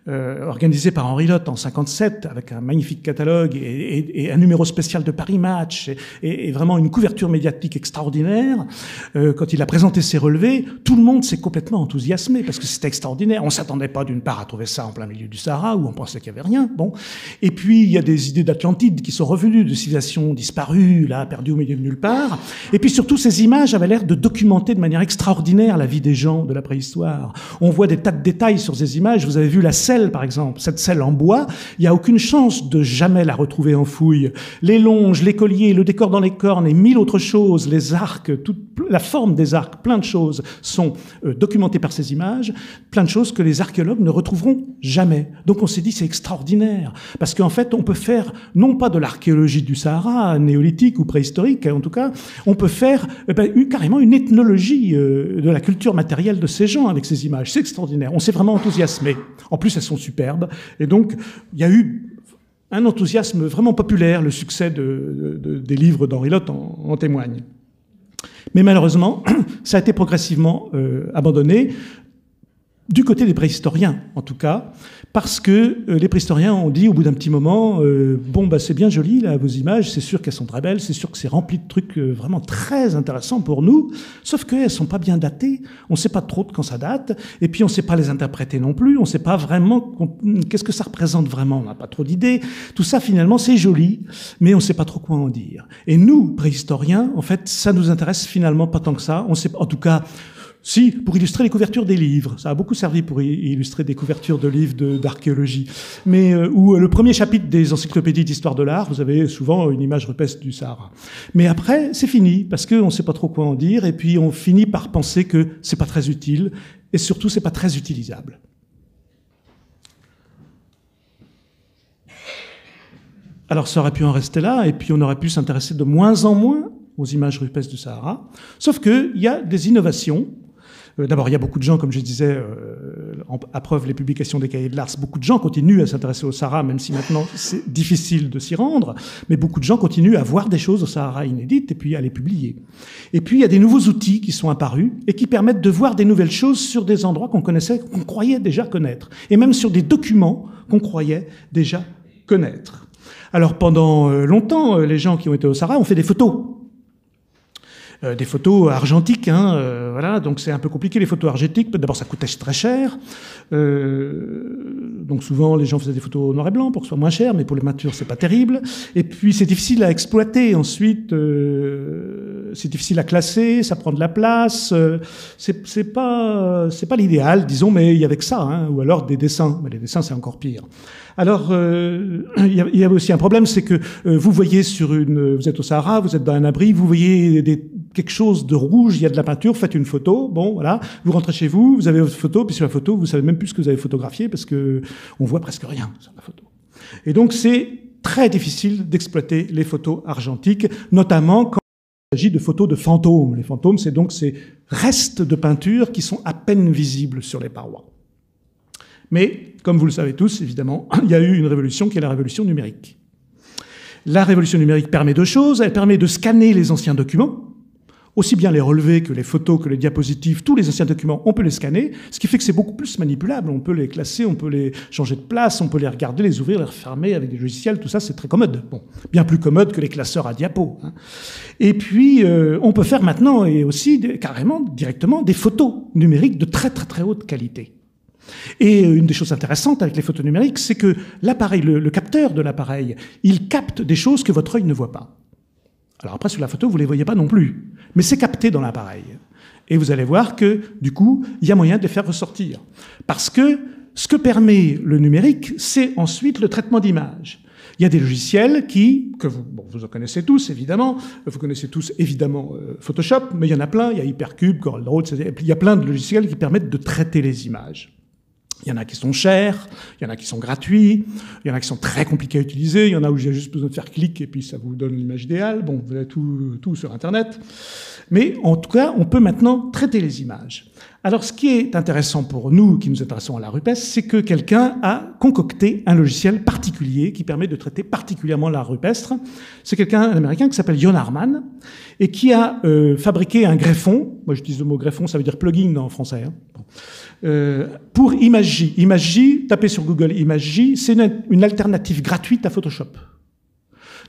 organisée par Henri Lotte en 1957, avec un magnifique catalogue et un numéro spécial de Paris Match, et vraiment une couverture médiatique extraordinaire, quand il a présenté ses relevés, tout le monde s'est complètement enthousiasmé, parce que c'était extraordinaire. On ne s'attendait pas d'une part à trouver ça en plein milieu du Sahara, où on pensait qu'il n'y avait rien. Bon. Et puis, il y a des idées d'Atlantide qui sont revenues, de civilisations disparues, là, perdues au milieu de nulle part. Et puis surtout, ces images avaient l'air de documenter de manière extraordinaire la vie des gens de la préhistoire. On voit des tas de détails sur ces images. Vous avez vu la selle, par exemple, cette selle en bois, il n'y a aucune chance de jamais la retrouver en fouille. Les longes, les colliers, le décor dans les cornes et mille autres choses, les arcs, toute la forme des arcs, plein de choses sont documentées par ces images, plein de choses que les archéologues ne retrouveront jamais. Donc on s'est dit c'est extraordinaire, parce qu'en fait on peut faire non pas de l'archéologie du Sahara, néolithique ou préhistorique en tout cas, on peut faire carrément une ethnologie de la culture matérielle de ces gens avec ces images. C'est extraordinaire, on s'est vraiment enthousiasmé. En plus elles sont superbes, et donc il y a eu un enthousiasme vraiment populaire. Le succès des livres d'Henri Lotte en témoigne. Mais malheureusement, ça a été progressivement abandonné, du côté des préhistoriens, en tout cas, parce que les préhistoriens ont dit au bout d'un petit moment, bon, bah, c'est bien joli, là, vos images, c'est sûr qu'elles sont très belles, c'est sûr que c'est rempli de trucs vraiment très intéressants pour nous, sauf qu'elles sont pas bien datées, on sait pas trop de quand ça date, et puis on sait pas les interpréter non plus, on sait pas vraiment qu'est-ce que ça représente vraiment, on n'a pas trop d'idées. Tout ça, finalement, c'est joli, mais on sait pas trop quoi en dire. Et nous, préhistoriens, en fait, ça nous intéresse finalement pas tant que ça, on sait, en tout cas, si, pour illustrer les couvertures des livres. Ça a beaucoup servi pour illustrer des couvertures de livres d'archéologie. Mais où le premier chapitre des encyclopédies d'histoire de l'art, vous avez souvent une image rupestre du Sahara. Mais après, c'est fini, parce qu'on ne sait pas trop quoi en dire, et puis on finit par penser que c'est pas très utile, et surtout, c'est pas très utilisable. Alors ça aurait pu en rester là, et puis on aurait pu s'intéresser de moins en moins aux images rupestres du Sahara. Sauf qu'il y a des innovations. D'abord, il y a beaucoup de gens, comme je disais, à preuve les publications des cahiers de l'Ars, beaucoup de gens continuent à s'intéresser au Sahara, même si maintenant c'est difficile de s'y rendre, mais beaucoup de gens continuent à voir des choses au Sahara inédites et puis à les publier. Et puis, il y a des nouveaux outils qui sont apparus et qui permettent de voir des nouvelles choses sur des endroits qu'on connaissait, qu'on croyait déjà connaître, et même sur des documents qu'on croyait déjà connaître. Alors, pendant longtemps, les gens qui ont été au Sahara ont fait des photos argentiques, voilà, donc c'est un peu compliqué les photos argentiques. D'abord, ça coûtait très cher, donc souvent les gens faisaient des photos noir et blanc pour que ce soit moins cher, mais pour les peintures c'est pas terrible. Et puis c'est difficile à exploiter. Ensuite, c'est difficile à classer, ça prend de la place. C'est pas l'idéal, disons, mais il y avait que ça, ou alors des dessins. Mais les dessins c'est encore pire. Alors, il y a aussi un problème, c'est que vous voyez vous êtes au Sahara, vous êtes dans un abri, vous voyez quelque chose de rouge, il y a de la peinture, faites une photo, bon, voilà, vous rentrez chez vous, vous avez votre photo, puis sur la photo, vous savez même plus ce que vous avez photographié parce que on voit presque rien sur la photo. Et donc, c'est très difficile d'exploiter les photos argentiques, notamment quand il s'agit de photos de fantômes. Les fantômes, c'est donc ces restes de peinture qui sont à peine visibles sur les parois. Mais, comme vous le savez tous, évidemment, il y a eu une révolution qui est la révolution numérique. La révolution numérique permet deux choses. Elle permet de scanner les anciens documents, aussi bien les relevés que les photos, que les diapositives, tous les anciens documents, on peut les scanner, ce qui fait que c'est beaucoup plus manipulable. On peut les classer, on peut les changer de place, on peut les regarder, les ouvrir, les refermer avec des logiciels, tout ça, c'est très commode. Bon, bien plus commode que les classeurs à diapo. Et puis, on peut faire maintenant, et aussi carrément, directement, des photos numériques de très très très haute qualité. Et une des choses intéressantes avec les photos numériques, c'est que l'appareil, le capteur de l'appareil, il capte des choses que votre œil ne voit pas. Alors après, sur la photo, vous ne les voyez pas non plus, mais c'est capté dans l'appareil. Et vous allez voir que, du coup, il y a moyen de les faire ressortir. Parce que ce que permet le numérique, c'est ensuite le traitement d'image. Il y a des logiciels que vous en connaissez tous, évidemment. Vous connaissez tous, évidemment, Photoshop, mais il y en a plein. Il y a Hypercube, CorelDRAW, etc. Il y a plein de logiciels qui permettent de traiter les images. Il y en a qui sont chers, il y en a qui sont gratuits, il y en a qui sont très compliqués à utiliser, il y en a où j'ai juste besoin de faire clic et puis ça vous donne l'image idéale. Bon, vous avez tout sur Internet. Mais en tout cas, on peut maintenant traiter les images. Alors, ce qui est intéressant pour nous, qui nous intéressons à l'art rupestre, c'est que quelqu'un a concocté un logiciel particulier qui permet de traiter particulièrement l'art rupestre. C'est un Américain qui s'appelle Jon Harman et qui a fabriqué un greffon. Moi, j'utilise le mot greffon, ça veut dire plugin en français. Pour Imagegy. Imagegy, tapez sur Google Imagegy, c'est une alternative gratuite à Photoshop.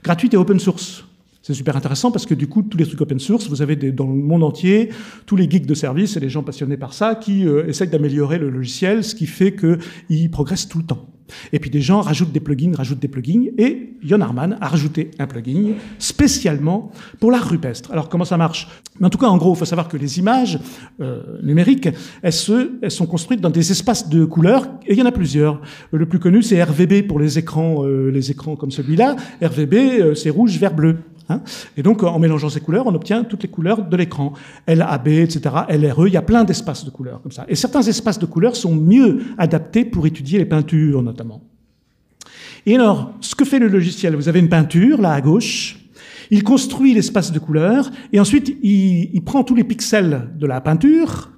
Gratuite et open source. C'est super intéressant parce que du coup, tous les trucs open source, vous avez dans le monde entier tous les geeks de service et les gens passionnés par ça qui essayent d'améliorer le logiciel, ce qui fait qu'il progresse tout le temps. Et puis des gens rajoutent des plugins, et Jon Harman a rajouté un plugin spécialement pour l'art rupestre. Alors comment ça marche? Mais en tout cas, en gros, il faut savoir que les images numériques, elles sont construites dans des espaces de couleurs, et il y en a plusieurs. Le plus connu, c'est RVB pour les écrans comme celui-là. RVB, c'est rouge, vert, bleu. Et donc, en mélangeant ces couleurs, on obtient toutes les couleurs de l'écran. LAB, etc., LRE, il y a plein d'espaces de couleurs comme ça. Et certains espaces de couleurs sont mieux adaptés pour étudier les peintures, notamment. Et alors, ce que fait le logiciel, vous avez une peinture, là, à gauche, Il construit l'espace de couleur et ensuite il prend tous les pixels de la peinture,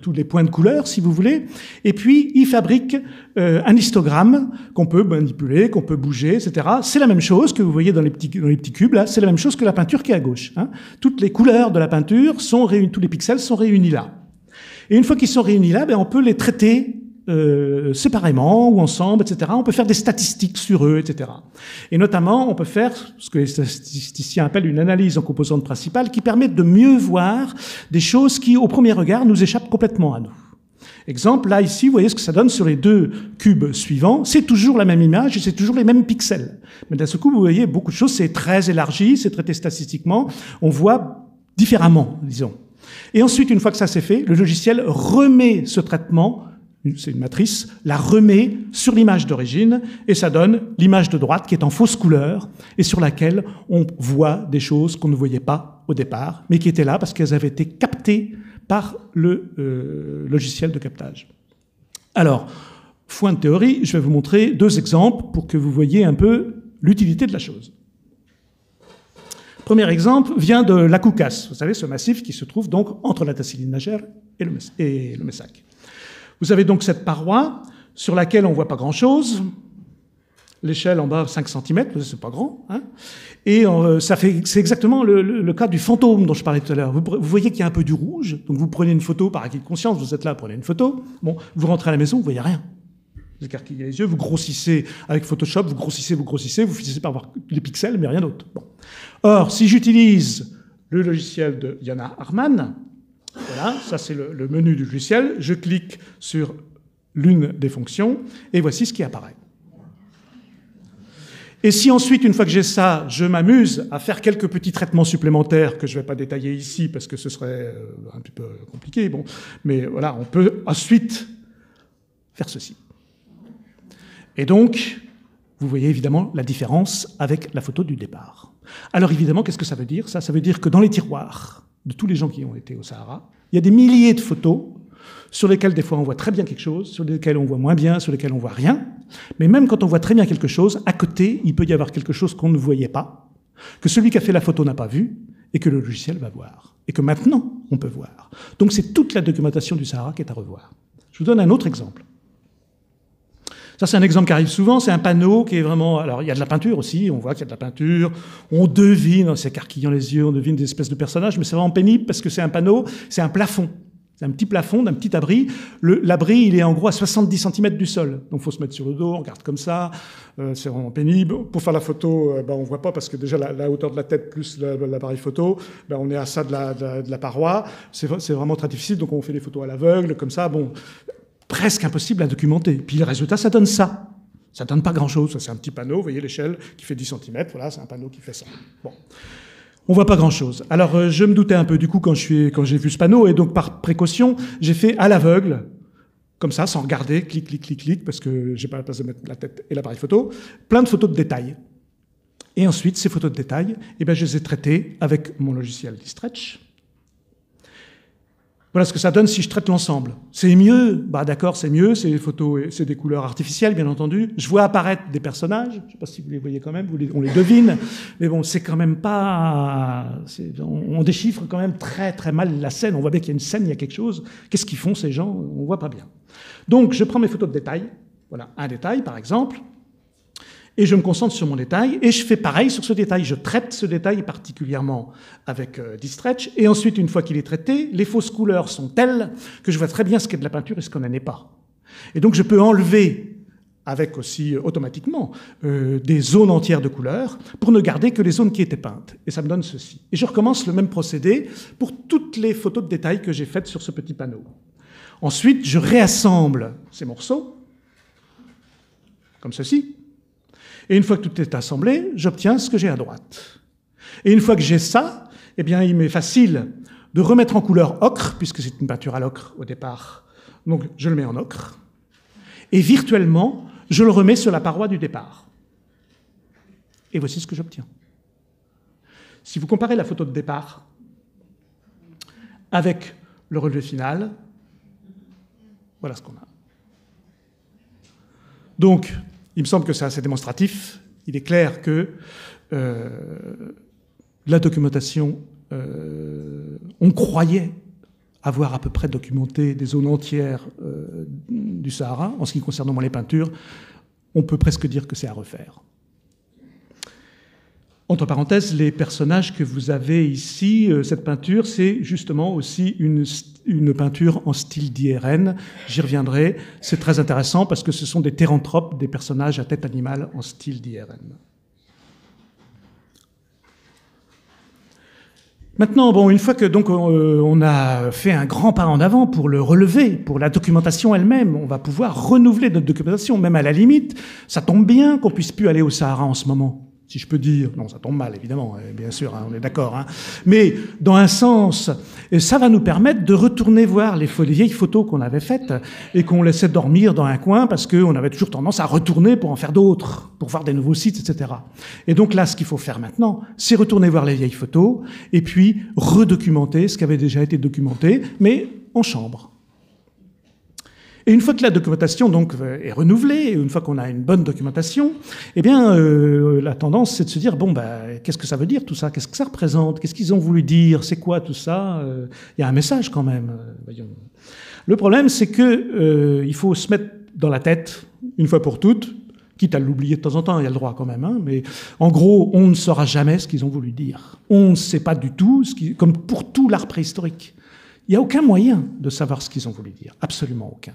tous les points de couleur si vous voulez, et puis il fabrique un histogramme qu'on peut manipuler, qu'on peut bouger, etc. C'est la même chose que vous voyez dans les petits cubes là, c'est la même chose que la peinture qui est à gauche. Hein. Toutes les couleurs de la peinture sont réunies, tous les pixels sont réunis là. Et une fois qu'ils sont réunis là, on peut les traiter séparément ou ensemble, etc. On peut faire des statistiques sur eux, etc. Et notamment, on peut faire ce que les statisticiens appellent une analyse en composantes principales qui permet de mieux voir des choses qui, au premier regard, nous échappent complètement à nous. Exemple, là, ici, vous voyez ce que ça donne sur les deux cubes suivants. C'est toujours la même image et c'est toujours les mêmes pixels. Mais d'un seul coup, vous voyez, beaucoup de choses, c'est très élargi, c'est traité statistiquement. On voit différemment, disons. Et ensuite, une fois que ça c'est fait, le logiciel remet ce traitement, c'est une matrice, la remet sur l'image d'origine, et ça donne l'image de droite qui est en fausse couleur, et sur laquelle on voit des choses qu'on ne voyait pas au départ, mais qui étaient là parce qu'elles avaient été captées par le logiciel de captage. Alors, point de théorie, je vais vous montrer deux exemples pour que vous voyez un peu l'utilité de la chose. Premier exemple vient de l'Akoukas, vous savez, ce massif qui se trouve donc entre la Tassilline Nagère et le Messac. Vous avez donc cette paroi sur laquelle on ne voit pas grand-chose, l'échelle en bas 5 cm, c'est pas grand, hein, et c'est exactement le cas du fantôme dont je parlais tout à l'heure. Vous voyez qu'il y a un peu du rouge, donc vous prenez une photo par acquis de conscience, vous êtes là, prenez une photo, bon, vous rentrez à la maison, vous voyez rien. Vous écarquillez les yeux, vous grossissez avec Photoshop, vous grossissez, vous finissez par voir les pixels, mais rien d'autre. Bon. Or, si j'utilise le logiciel de Jana Harman, voilà, ça c'est le menu du logiciel, je clique sur l'une des fonctions, et voici ce qui apparaît. Et si ensuite, une fois que j'ai ça, je m'amuse à faire quelques petits traitements supplémentaires que je ne vais pas détailler ici, parce que ce serait un petit peu compliqué, bon, mais voilà, on peut ensuite faire ceci. Et donc, vous voyez évidemment la différence avec la photo du départ. Alors évidemment, qu'est-ce que ça veut dire? Ça veut dire que dans les tiroirs de tous les gens qui ont été au Sahara, il y a des milliers de photos sur lesquelles des fois on voit très bien quelque chose, sur lesquelles on voit moins bien, sur lesquelles on voit rien. Mais même quand on voit très bien quelque chose, à côté, il peut y avoir quelque chose qu'on ne voyait pas, que celui qui a fait la photo n'a pas vu, et que le logiciel va voir. Et que maintenant, on peut voir. Donc c'est toute la documentation du Sahara qui est à revoir. Je vous donne un autre exemple. Ça, c'est un exemple qui arrive souvent, c'est un panneau qui est vraiment... Alors, il y a de la peinture aussi, on voit qu'il y a de la peinture, on devine, en s'écarquillant les yeux, on devine des espèces de personnages, mais c'est vraiment pénible parce que c'est un panneau, c'est un plafond. C'est un petit plafond d'un petit abri. L'abri, il est en gros à 70 cm du sol. Donc, il faut se mettre sur le dos, on regarde comme ça, c'est vraiment pénible. Pour faire la photo, on ne voit pas parce que déjà la hauteur de la tête plus l'appareil photo, on est à ça de la paroi. C'est vraiment très difficile, donc on fait des photos à l'aveugle, comme ça, bon... presque impossible à documenter. Puis le résultat, ça donne ça. Ça donne pas grand-chose. C'est un petit panneau, vous voyez l'échelle qui fait 10 cm. Voilà, c'est un panneau qui fait ça. Bon. On voit pas grand-chose. Alors, je me doutais un peu du coup quand j'ai vu ce panneau, et donc par précaution, j'ai fait à l'aveugle, comme ça, sans regarder, clic, clic, clic, clic, parce que j'ai pas la place de mettre la tête et l'appareil photo, plein de photos de détail. Et ensuite, ces photos de détail, je les ai traitées avec mon logiciel Distretch. Voilà ce que ça donne si je traite l'ensemble. C'est mieux, d'accord, c'est mieux, c'est des photos, c'est des couleurs artificielles, bien entendu. Je vois apparaître des personnages, je ne sais pas si vous les voyez quand même, on les devine, mais bon, c'est quand même pas... On déchiffre quand même très très mal la scène, on voit bien qu'il y a une scène, il y a quelque chose. Qu'est-ce qu'ils font ces gens? On ne voit pas bien. Donc, je prends mes photos de détail, voilà, un détail par exemple, et je me concentre sur mon détail, et je fais pareil sur ce détail. Je traite ce détail particulièrement avec Distretch, et ensuite, une fois qu'il est traité, les fausses couleurs sont telles que je vois très bien ce qu'est de la peinture et ce qu'on n'en est pas. Et donc, je peux enlever, avec aussi automatiquement, des zones entières de couleurs, pour ne garder que les zones qui étaient peintes. Et ça me donne ceci. Et je recommence le même procédé pour toutes les photos de détail que j'ai faites sur ce petit panneau. Ensuite, je réassemble ces morceaux, comme ceci. Et une fois que tout est assemblé, j'obtiens ce que j'ai à droite. Et une fois que j'ai ça, il m'est facile de remettre en couleur ocre, puisque c'est une peinture à l'ocre au départ. Donc, je le mets en ocre. Et virtuellement, je le remets sur la paroi du départ. Et voici ce que j'obtiens. Si vous comparez la photo de départ avec le relevé final, voilà ce qu'on a. Donc, il me semble que c'est assez démonstratif. Il est clair que la documentation, on croyait avoir à peu près documenté des zones entières du Sahara. En ce qui concerne au moins les peintures, on peut presque dire que c'est à refaire. Entre parenthèses, les personnages que vous avez ici, cette peinture, c'est justement aussi une peinture en style d'IRN. J'y reviendrai. C'est très intéressant parce que ce sont des théranthropes, des personnages à tête animale en style d'IRN. Maintenant, bon, une fois que donc on a fait un grand pas en avant pour le relever, pour la documentation elle-même, on va pouvoir renouveler notre documentation. Même à la limite, ça tombe bien qu'on puisse plus aller au Sahara en ce moment, si je peux dire. Non, ça tombe mal, évidemment, bien sûr, hein, on est d'accord. Hein. Mais dans un sens, ça va nous permettre de retourner voir les vieilles photos qu'on avait faites et qu'on laissait dormir dans un coin parce qu'on avait toujours tendance à retourner pour en faire d'autres, pour voir des nouveaux sites, etc. Et donc là, ce qu'il faut faire maintenant, c'est retourner voir les vieilles photos et puis redocumenter ce qui avait déjà été documenté, mais en chambre. Et une fois que la documentation donc est renouvelée, une fois qu'on a une bonne documentation, eh bien la tendance c'est de se dire bon qu'est-ce que ça veut dire tout ça, qu'est-ce que ça représente, qu'est-ce qu'ils ont voulu dire, c'est quoi tout ça, il y a un message quand même. Voyons. Le problème c'est que il faut se mettre dans la tête une fois pour toutes, quitte à l'oublier de temps en temps, il y a le droit quand même, hein, mais en gros on ne saura jamais ce qu'ils ont voulu dire. On ne sait pas du tout, comme pour tout l'art préhistorique. Il n'y a aucun moyen de savoir ce qu'ils ont voulu dire, absolument aucun.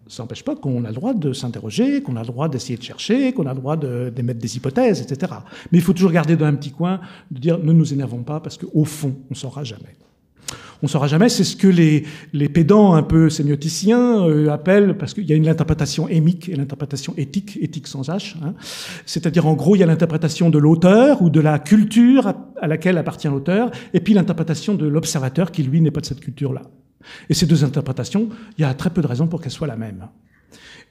Ça n'empêche pas qu'on a le droit de s'interroger, qu'on a le droit d'essayer de chercher, qu'on a le droit d'émettre des hypothèses, etc. Mais il faut toujours garder dans un petit coin, de dire ne nous énervons pas, parce qu'au fond, on ne saura jamais. On ne saura jamais, c'est ce que les pédants un peu sémioticiens appellent, parce qu'il y a l'interprétation émique et l'interprétation éthique, éthique sans H, hein. C'est-à-dire en gros, il y a l'interprétation de l'auteur ou de la culture à laquelle appartient l'auteur, et puis l'interprétation de l'observateur qui, lui, n'est pas de cette culture-là. Et ces deux interprétations, il y a très peu de raisons pour qu'elles soient la même.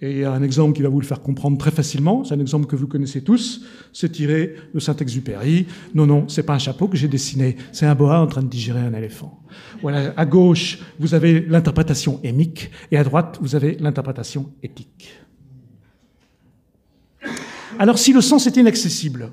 Et il y a un exemple qui va vous le faire comprendre très facilement, c'est un exemple que vous connaissez tous, c'est tiré de Saint-Exupéry. Non, c'est pas un chapeau que j'ai dessiné, c'est un boa en train de digérer un éléphant. Voilà, à gauche, vous avez l'interprétation émique, et à droite, vous avez l'interprétation éthique. Alors, si le sens est inaccessible,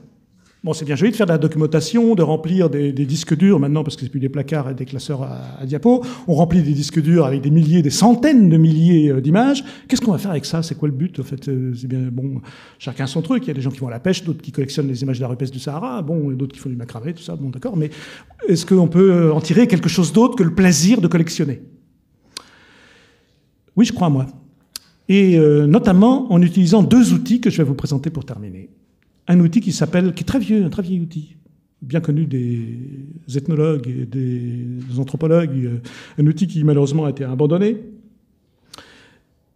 bon, c'est bien joli de faire de la documentation, de remplir des disques durs maintenant, parce que c'est plus des placards et des classeurs à diapos. On remplit des disques durs avec des milliers, des centaines de milliers d'images. Qu'est-ce qu'on va faire avec ça? C'est quoi le but? En fait, c'est bien, bon, chacun son truc. Il y a des gens qui vont à la pêche, d'autres qui collectionnent les images de la rupestre du Sahara, bon, et d'autres qui font du macramé, tout ça, bon, d'accord. Mais est-ce qu'on peut en tirer quelque chose d'autre que le plaisir de collectionner? Oui, je crois, moi. Et notamment en utilisant deux outils que je vais vous présenter pour terminer. Un outil qui est très vieux, un très vieil outil, bien connu des ethnologues et des anthropologues, un outil qui malheureusement a été abandonné,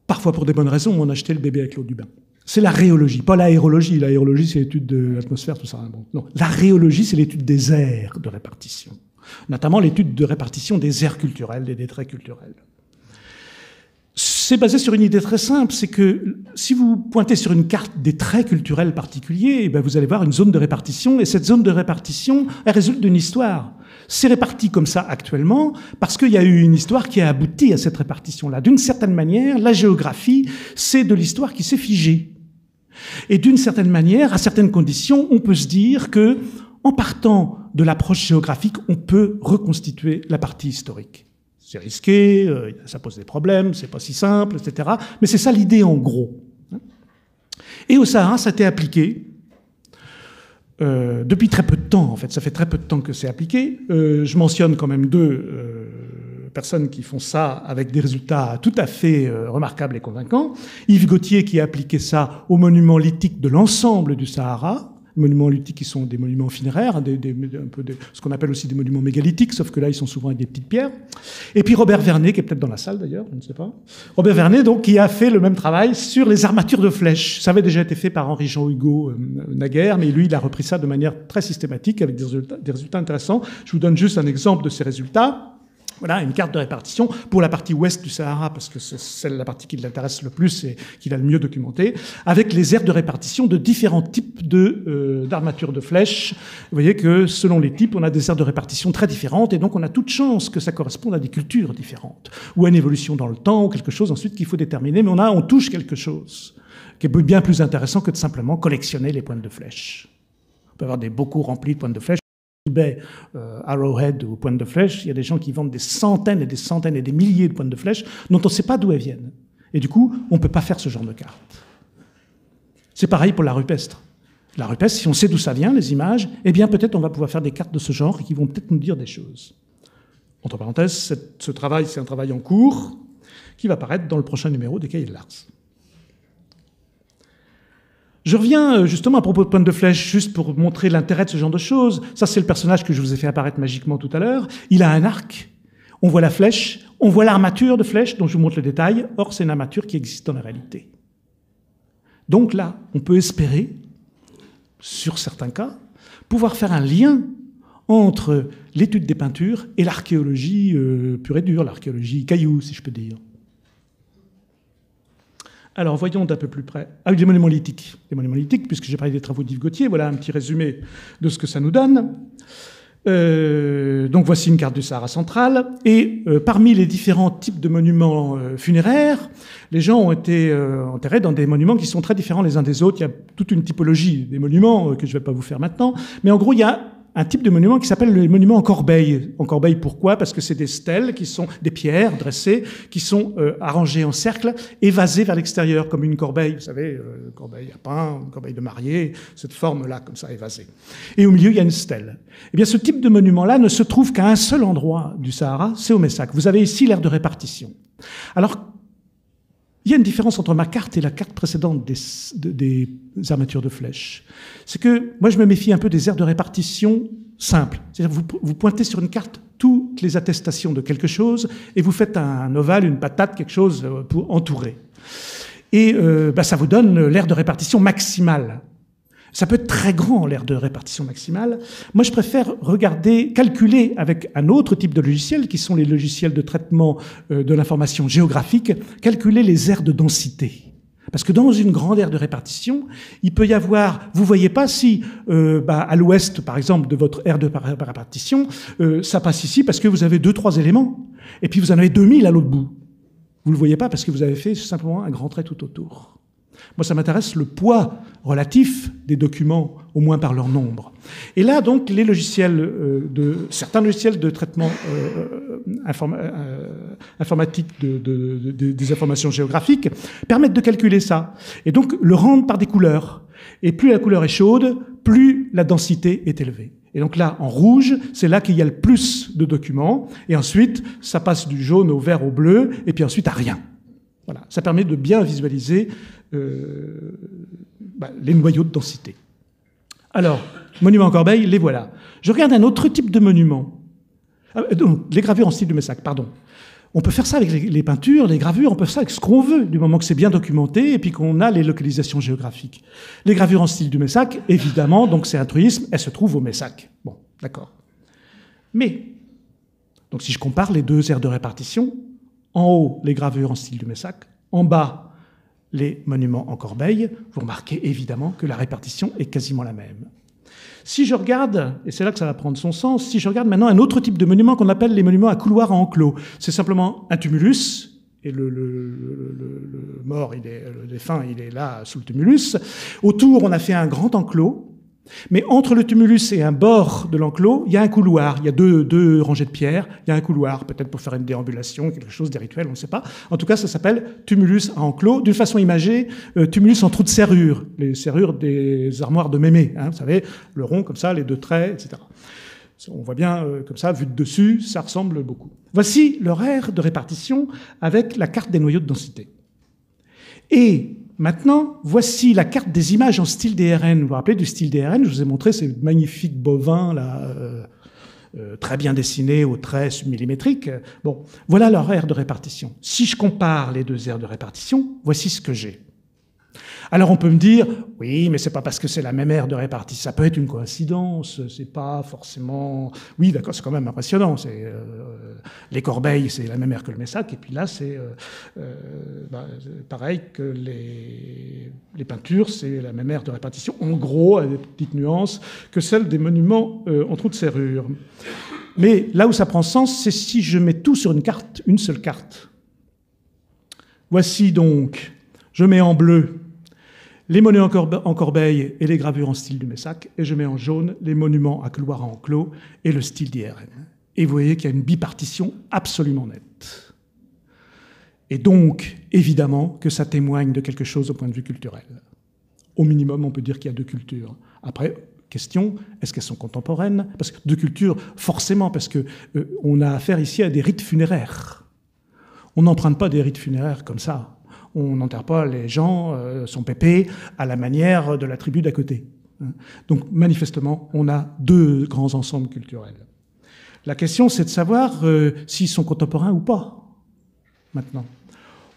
parfois pour des bonnes raisons, on a jeté le bébé avec l'eau du bain. C'est la rhéologie, pas l'aérologie. L'aérologie, c'est l'étude de l'atmosphère, tout ça. Bon, non, la rhéologie, c'est l'étude des aires de répartition, notamment l'étude de répartition des aires culturelles et des traits culturels. C'est basé sur une idée très simple, c'est que si vous pointez sur une carte des traits culturels particuliers, eh vous allez voir une zone de répartition, et cette zone de répartition, elle résulte d'une histoire. C'est réparti comme ça actuellement parce qu'il y a eu une histoire qui a abouti à cette répartition-là. D'une certaine manière, la géographie, c'est de l'histoire qui s'est figée. Et d'une certaine manière, à certaines conditions, on peut se dire que, en partant de l'approche géographique, on peut reconstituer la partie historique. C'est risqué, ça pose des problèmes, c'est pas si simple, etc. Mais c'est ça l'idée en gros. Et au Sahara, ça a été appliqué depuis très peu de temps, en fait. Ça fait très peu de temps que c'est appliqué. Je mentionne quand même deux personnes qui font ça avec des résultats tout à fait remarquables et convaincants. Yves Gauthier qui a appliqué ça aux monuments lithiques de l'ensemble du Sahara. Les monuments lithiques qui sont des monuments funéraires, ce qu'on appelle aussi des monuments mégalithiques, sauf que là, ils sont souvent avec des petites pierres. Et puis Robert Vernet, qui est peut-être dans la salle d'ailleurs, je ne sais pas. Robert Vernet, donc, qui a fait le même travail sur les armatures de flèches. Ça avait déjà été fait par Henri-Jean Hugo naguère, mais lui, il a repris ça de manière très systématique, avec des résultats intéressants. Je vous donne juste un exemple de ces résultats. Voilà, une carte de répartition pour la partie ouest du Sahara, parce que c'est la partie qui l'intéresse le plus et qu'il a le mieux documentée, avec les aires de répartition de différents types d'armatures de flèches. Vous voyez que selon les types, on a des aires de répartition très différentes, et donc on a toute chance que ça corresponde à des cultures différentes, ou à une évolution dans le temps, ou quelque chose ensuite qu'il faut déterminer, mais on touche quelque chose qui est bien plus intéressant que de simplement collectionner les pointes de flèches. On peut avoir des bocaux remplis de pointes de flèches. eBay, Arrowhead ou Pointe de Flèche, il y a des gens qui vendent des centaines et des centaines et des milliers de pointes de flèche dont on ne sait pas d'où elles viennent. Et du coup, on ne peut pas faire ce genre de carte. C'est pareil pour la rupestre. La rupestre, si on sait d'où ça vient, les images, eh bien peut-être on va pouvoir faire des cartes de ce genre et qui vont peut-être nous dire des choses. Entre parenthèses, ce travail, c'est un travail en cours qui va paraître dans le prochain numéro des Cahiers de l'Ars. Je reviens justement à propos de Pointe de Flèche, juste pour montrer l'intérêt de ce genre de choses. Ça, c'est le personnage que je vous ai fait apparaître magiquement tout à l'heure. Il a un arc, on voit la flèche, on voit l'armature de flèche, dont je vous montre le détail. Or, c'est une armature qui existe dans la réalité. Donc là, on peut espérer, sur certains cas, pouvoir faire un lien entre l'étude des peintures et l'archéologie pure et dure, l'archéologie caillou, si je peux dire. Alors, voyons d'un peu plus près. Ah oui, les monuments lithiques. Les monuments lithiques, puisque j'ai parlé des travaux d'Yves Gauthier, voilà un petit résumé de ce que ça nous donne. Donc, voici une carte du Sahara central. Et parmi les différents types de monuments funéraires, les gens ont été enterrés dans des monuments qui sont très différents les uns des autres. Il y a toute une typologie des monuments que je ne vais pas vous faire maintenant. Mais en gros, il y a un type de monument qui s'appelle les monuments en corbeille. En corbeille, pourquoi? Parce que c'est des stèles qui sont des pierres dressées, qui sont arrangées en cercle, évasées vers l'extérieur, comme une corbeille, vous savez, corbeille à pain, une corbeille de mariée, cette forme-là, comme ça, évasée. Et au milieu, il y a une stèle. Eh bien, ce type de monument-là ne se trouve qu'à un seul endroit du Sahara, c'est au Messac. Vous avez ici l'aire de répartition. Alors, il y a une différence entre ma carte et la carte précédente des armatures de flèches. C'est que moi, je me méfie un peu des aires de répartition simples. C'est-à-dire vous pointez sur une carte toutes les attestations de quelque chose et vous faites un ovale, une patate, quelque chose pour entourer. Et ça vous donne l'aire de répartition maximale. Ça peut être très grand, l'aire de répartition maximale. Moi, je préfère calculer avec un autre type de logiciel, qui sont les logiciels de traitement de l'information géographique, calculer les aires de densité. Parce que dans une grande aire de répartition, il peut y avoir, vous voyez pas si à l'ouest, par exemple, de votre aire de répartition, ça passe ici parce que vous avez 2-3 éléments, et puis vous en avez 2000 à l'autre bout. Vous le voyez pas parce que vous avez fait simplement un grand trait tout autour. Moi, ça m'intéresse le poids relatif des documents, au moins par leur nombre. Et là, donc, les logiciels certains logiciels de traitement informatique des informations géographiques permettent de calculer ça. Et donc, le rendre par des couleurs. Et plus la couleur est chaude, plus la densité est élevée. Et donc là, en rouge, c'est là qu'il y a le plus de documents. Et ensuite, ça passe du jaune au vert au bleu, et puis ensuite à rien. Voilà. Ça permet de bien visualiser les noyaux de densité. Alors, monuments en corbeille, les voilà. Je regarde un autre type de monument. Les gravures en style de Messac, pardon. On peut faire ça avec les peintures, les gravures, on peut faire ça avec ce qu'on veut, du moment que c'est bien documenté et puis qu'on a les localisations géographiques. Les gravures en style du Messac, évidemment, donc c'est un truisme, elles se trouvent au Messac. Bon, d'accord. Mais, donc si je compare les deux aires de répartition, en haut, les gravures en style du Messac, en bas, les monuments en corbeille, vous remarquez évidemment que la répartition est quasiment la même. Si je regarde, et c'est là que ça va prendre son sens, si je regarde maintenant un autre type de monument qu'on appelle les monuments à couloir en enclos, c'est simplement un tumulus, et le mort, le défunt, il est là sous le tumulus. Autour, on a fait un grand enclos, mais entre le tumulus et un bord de l'enclos, il y a un couloir, il y a deux rangées de pierres, il y a un couloir, peut-être pour faire une déambulation, quelque chose, des rituels, on ne sait pas. En tout cas, ça s'appelle tumulus à enclos, d'une façon imagée, tumulus en trou de serrure, les serrures des armoires de mémé, hein, vous savez, le rond comme ça, les deux traits, etc. On voit bien, comme ça, vu de dessus, ça ressemble beaucoup. Voici leur aire de répartition avec la carte des noyaux de densité. Et maintenant, voici la carte des images en style DRN. Vous vous rappelez du style DRN? Je vous ai montré ces magnifiques bovins là, très bien dessinés aux traits submillimétriques. Bon, voilà leur aire de répartition. Si je compare les deux aires de répartition, voici ce que j'ai. Alors on peut me dire, oui, mais c'est pas parce que c'est la même aire de répartition. Ça peut être une coïncidence, c'est pas forcément... Oui, d'accord, c'est quand même impressionnant. Les corbeilles, c'est la même aire que le Messac, et puis là, c'est pareil que les peintures, c'est la même aire de répartition, en gros, avec des petites nuances, que celle des monuments en trou de serrure. Mais là où ça prend sens, c'est si je mets tout sur une carte, une seule carte. Voici donc, je mets en bleu les monuments en corbeille et les gravures en style du Messac, et je mets en jaune les monuments à couloir enclos et le style d'IRN. Et vous voyez qu'il y a une bipartition absolument nette. Et donc, évidemment, que ça témoigne de quelque chose au point de vue culturel. Au minimum, on peut dire qu'il y a deux cultures. Après, question, est-ce qu'elles sont contemporaines? Parce que deux cultures, forcément, parce qu'on a affaire ici à des rites funéraires. On n'emprunte pas des rites funéraires comme ça. On n'enterre pas les gens, son pépé, à la manière de la tribu d'à côté. Donc, manifestement, on a deux grands ensembles culturels. La question, c'est de savoir s'ils sont contemporains ou pas, maintenant.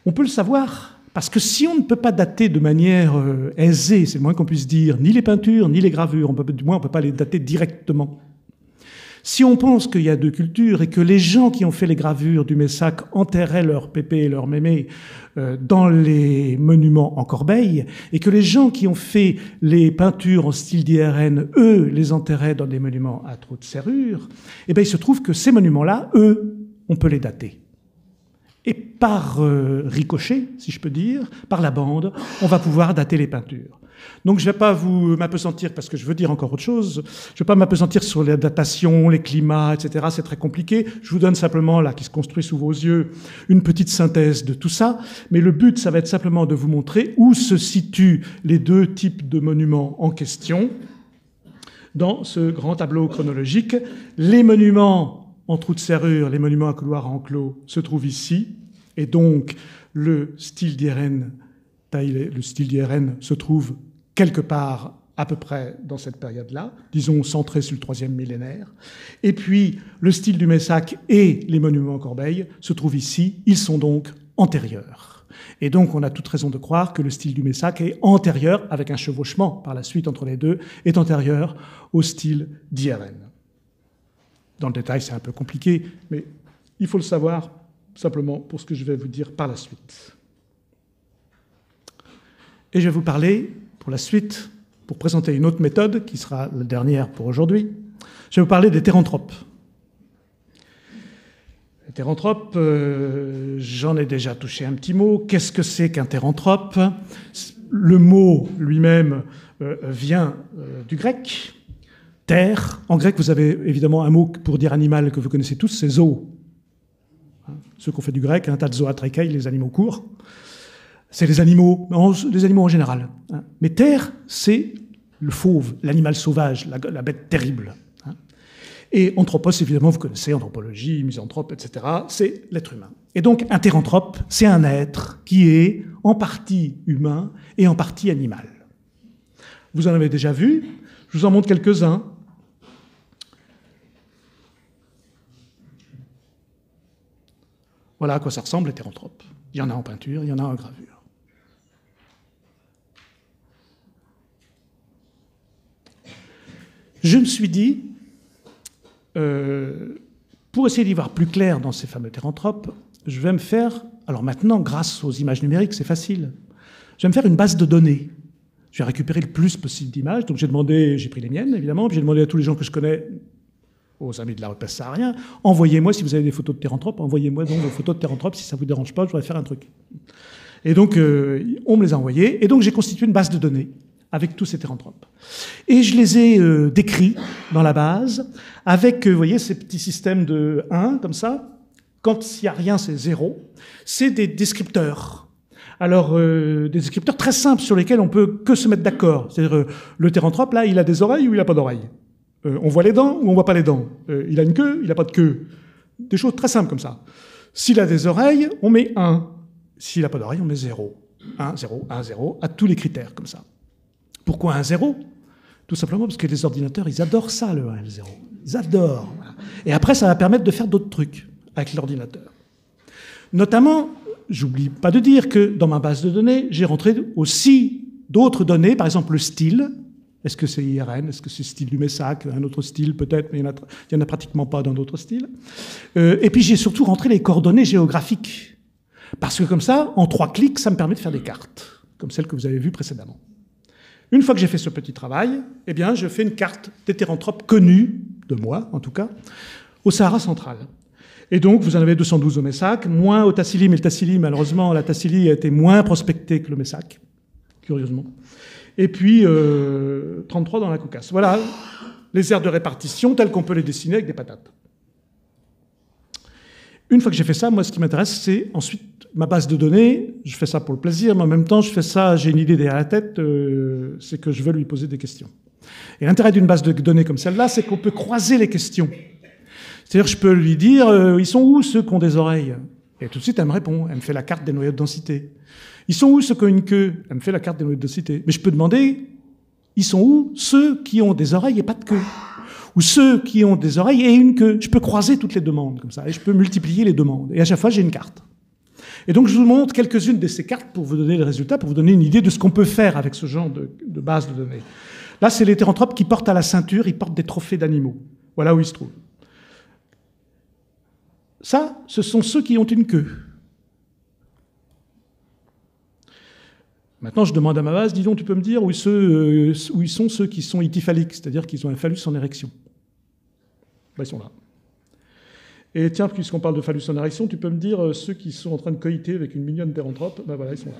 On peut le savoir, parce que si on ne peut pas dater de manière aisée, c'est le moins qu'on puisse dire, ni les peintures, ni les gravures, du moins on ne peut pas les dater directement. Si on pense qu'il y a deux cultures et que les gens qui ont fait les gravures du Messac enterraient leurs pépés et leurs mémés dans les monuments en corbeille, et que les gens qui ont fait les peintures en style d'IRN, eux, les enterraient dans des monuments à trous de serrure, eh bien il se trouve que ces monuments-là, eux, on peut les dater. Et par ricochet, si je peux dire, par la bande, on va pouvoir dater les peintures. Donc je ne vais pas vous m'appesantir, parce que je veux dire encore autre chose, je ne vais pas m'appesantir sur la datation, les climats, etc. C'est très compliqué. Je vous donne simplement, là, qui se construit sous vos yeux, une petite synthèse de tout ça. Mais le but, ça va être simplement de vous montrer où se situent les deux types de monuments en question dans ce grand tableau chronologique. Les monuments en trous de serrure, les monuments à couloir enclos se trouvent ici. Et donc, le style d'IRN se trouve quelque part à peu près dans cette période-là, disons centré sur le 3e millénaire. Et puis, le style du Messac et les monuments en corbeille se trouvent ici. Ils sont donc antérieurs. Et donc, on a toute raison de croire que le style du Messac est antérieur, avec un chevauchement par la suite entre les deux, est antérieur au style d'IRN. Dans le détail, c'est un peu compliqué, mais il faut le savoir simplement pour ce que je vais vous dire par la suite. Et je vais vous parler, pour la suite, pour présenter une autre méthode, qui sera la dernière pour aujourd'hui, je vais vous parler des théranthropes. Les théranthropes, j'en ai déjà touché un petit mot. Qu'est-ce que c'est qu'un théranthrope? Le mot lui-même vient du grec. Terre. En grec, vous avez évidemment un mot pour dire animal que vous connaissez tous, c'est zoos. Ceux qui ont fait du grec, un tas de zoatracheia, les animaux courts. C'est les animaux en général. Mais terre, c'est le fauve, l'animal sauvage, la bête terrible. Et anthropos, évidemment, vous connaissez, anthropologie, misanthrope, etc., c'est l'être humain. Et donc, un théranthrope, c'est un être qui est en partie humain et en partie animal. Vous en avez déjà vu, je vous en montre quelques-uns. Voilà à quoi ça ressemble, les théranthropes. Il y en a en peinture, il y en a en gravure. Je me suis dit, pour essayer d'y voir plus clair dans ces fameux théranthropes, je vais me faire, alors maintenant, grâce aux images numériques, c'est facile, je vais me faire une base de données. Je vais récupérer le plus possible d'images, donc j'ai pris les miennes, évidemment, puis j'ai demandé à tous les gens que je connais, aux amis de la rupesse saharienne, envoyez-moi, si vous avez des photos de théranthropes, envoyez-moi donc vos photos de théranthropes, si ça ne vous dérange pas, je voudrais faire un truc. Et donc, on me les a envoyés, et donc j'ai constitué une base de données avec tous ces théranthropes. Et je les ai décrits dans la base, avec, vous voyez, ces petits systèmes de 1, comme ça. Quand il n'y a rien, c'est 0. C'est des descripteurs. Alors, des descripteurs très simples sur lesquels on peut que se mettre d'accord. C'est-à-dire, le théranthrope, là, il a des oreilles ou il n'a pas d'oreilles? On voit les dents ou on ne voit pas les dents? Il a une queue, il n'a pas de queue? Des choses très simples comme ça. S'il a des oreilles, on met 1. S'il n'a pas d'oreilles, on met 0. 1, 0, 1, 0, à tous les critères, comme ça. Pourquoi un 0? Tout simplement parce que les ordinateurs, ils adorent ça, le 1 et le 0. Ils adorent. Et après, ça va permettre de faire d'autres trucs avec l'ordinateur. Notamment, j'oublie pas de dire que dans ma base de données, j'ai rentré aussi d'autres données, par exemple le style. Est-ce que c'est IRN? Est-ce que c'est le style du Messac? Un autre style peut-être, mais il n'y en a pratiquement pas dans d'autres styles. Et puis j'ai surtout rentré les coordonnées géographiques. Parce que comme ça, en 3 clics, ça me permet de faire des cartes, comme celles que vous avez vues précédemment. Une fois que j'ai fait ce petit travail, eh bien, je fais une carte des théranthropes connus, de moi en tout cas, au Sahara central. Et donc, vous en avez 212 au Messac, moins au Tassili, mais le Tassili, malheureusement, la Tassili a été moins prospectée que le Messac. curieusement. Et puis 33 dans la cocasse. Voilà les aires de répartition telles qu'on peut les dessiner avec des patates. Une fois que j'ai fait ça, moi, ce qui m'intéresse, c'est ensuite ma base de données. Je fais ça pour le plaisir, mais en même temps, je fais ça, j'ai une idée derrière la tête, c'est que je veux lui poser des questions. Et l'intérêt d'une base de données comme celle-là, c'est qu'on peut croiser les questions. C'est-à-dire, je peux lui dire, ils sont où ceux qui ont des oreilles? Et tout de suite, elle me répond. Elle me fait la carte des noyaux de densité. Ils sont où ceux qui ont une queue? Elle me fait la carte des noyaux de densité. Mais je peux demander, ils sont où ceux qui ont des oreilles et pas de queue? Ou ceux qui ont des oreilles et une queue. Je peux croiser toutes les demandes comme ça, et je peux multiplier les demandes. Et à chaque fois, j'ai une carte. Et donc, je vous montre quelques-unes de ces cartes pour vous donner les résultats, pour vous donner une idée de ce qu'on peut faire avec ce genre de base de données. Là, c'est l'hétéranthrope qui porte à la ceinture, il porte des trophées d'animaux. Voilà où il se trouve. Ça, ce sont ceux qui ont une queue. Maintenant, je demande à ma base, dis donc, tu peux me dire où ils sont ceux qui sont ityphaliques, c'est-à-dire qu'ils ont un phallus en érection. Ben, ils sont là. Et tiens, puisqu'on parle de phallus en érection, tu peux me dire ceux qui sont en train de coïter avec une mignonne hétéranthrope, ben voilà, ils sont là.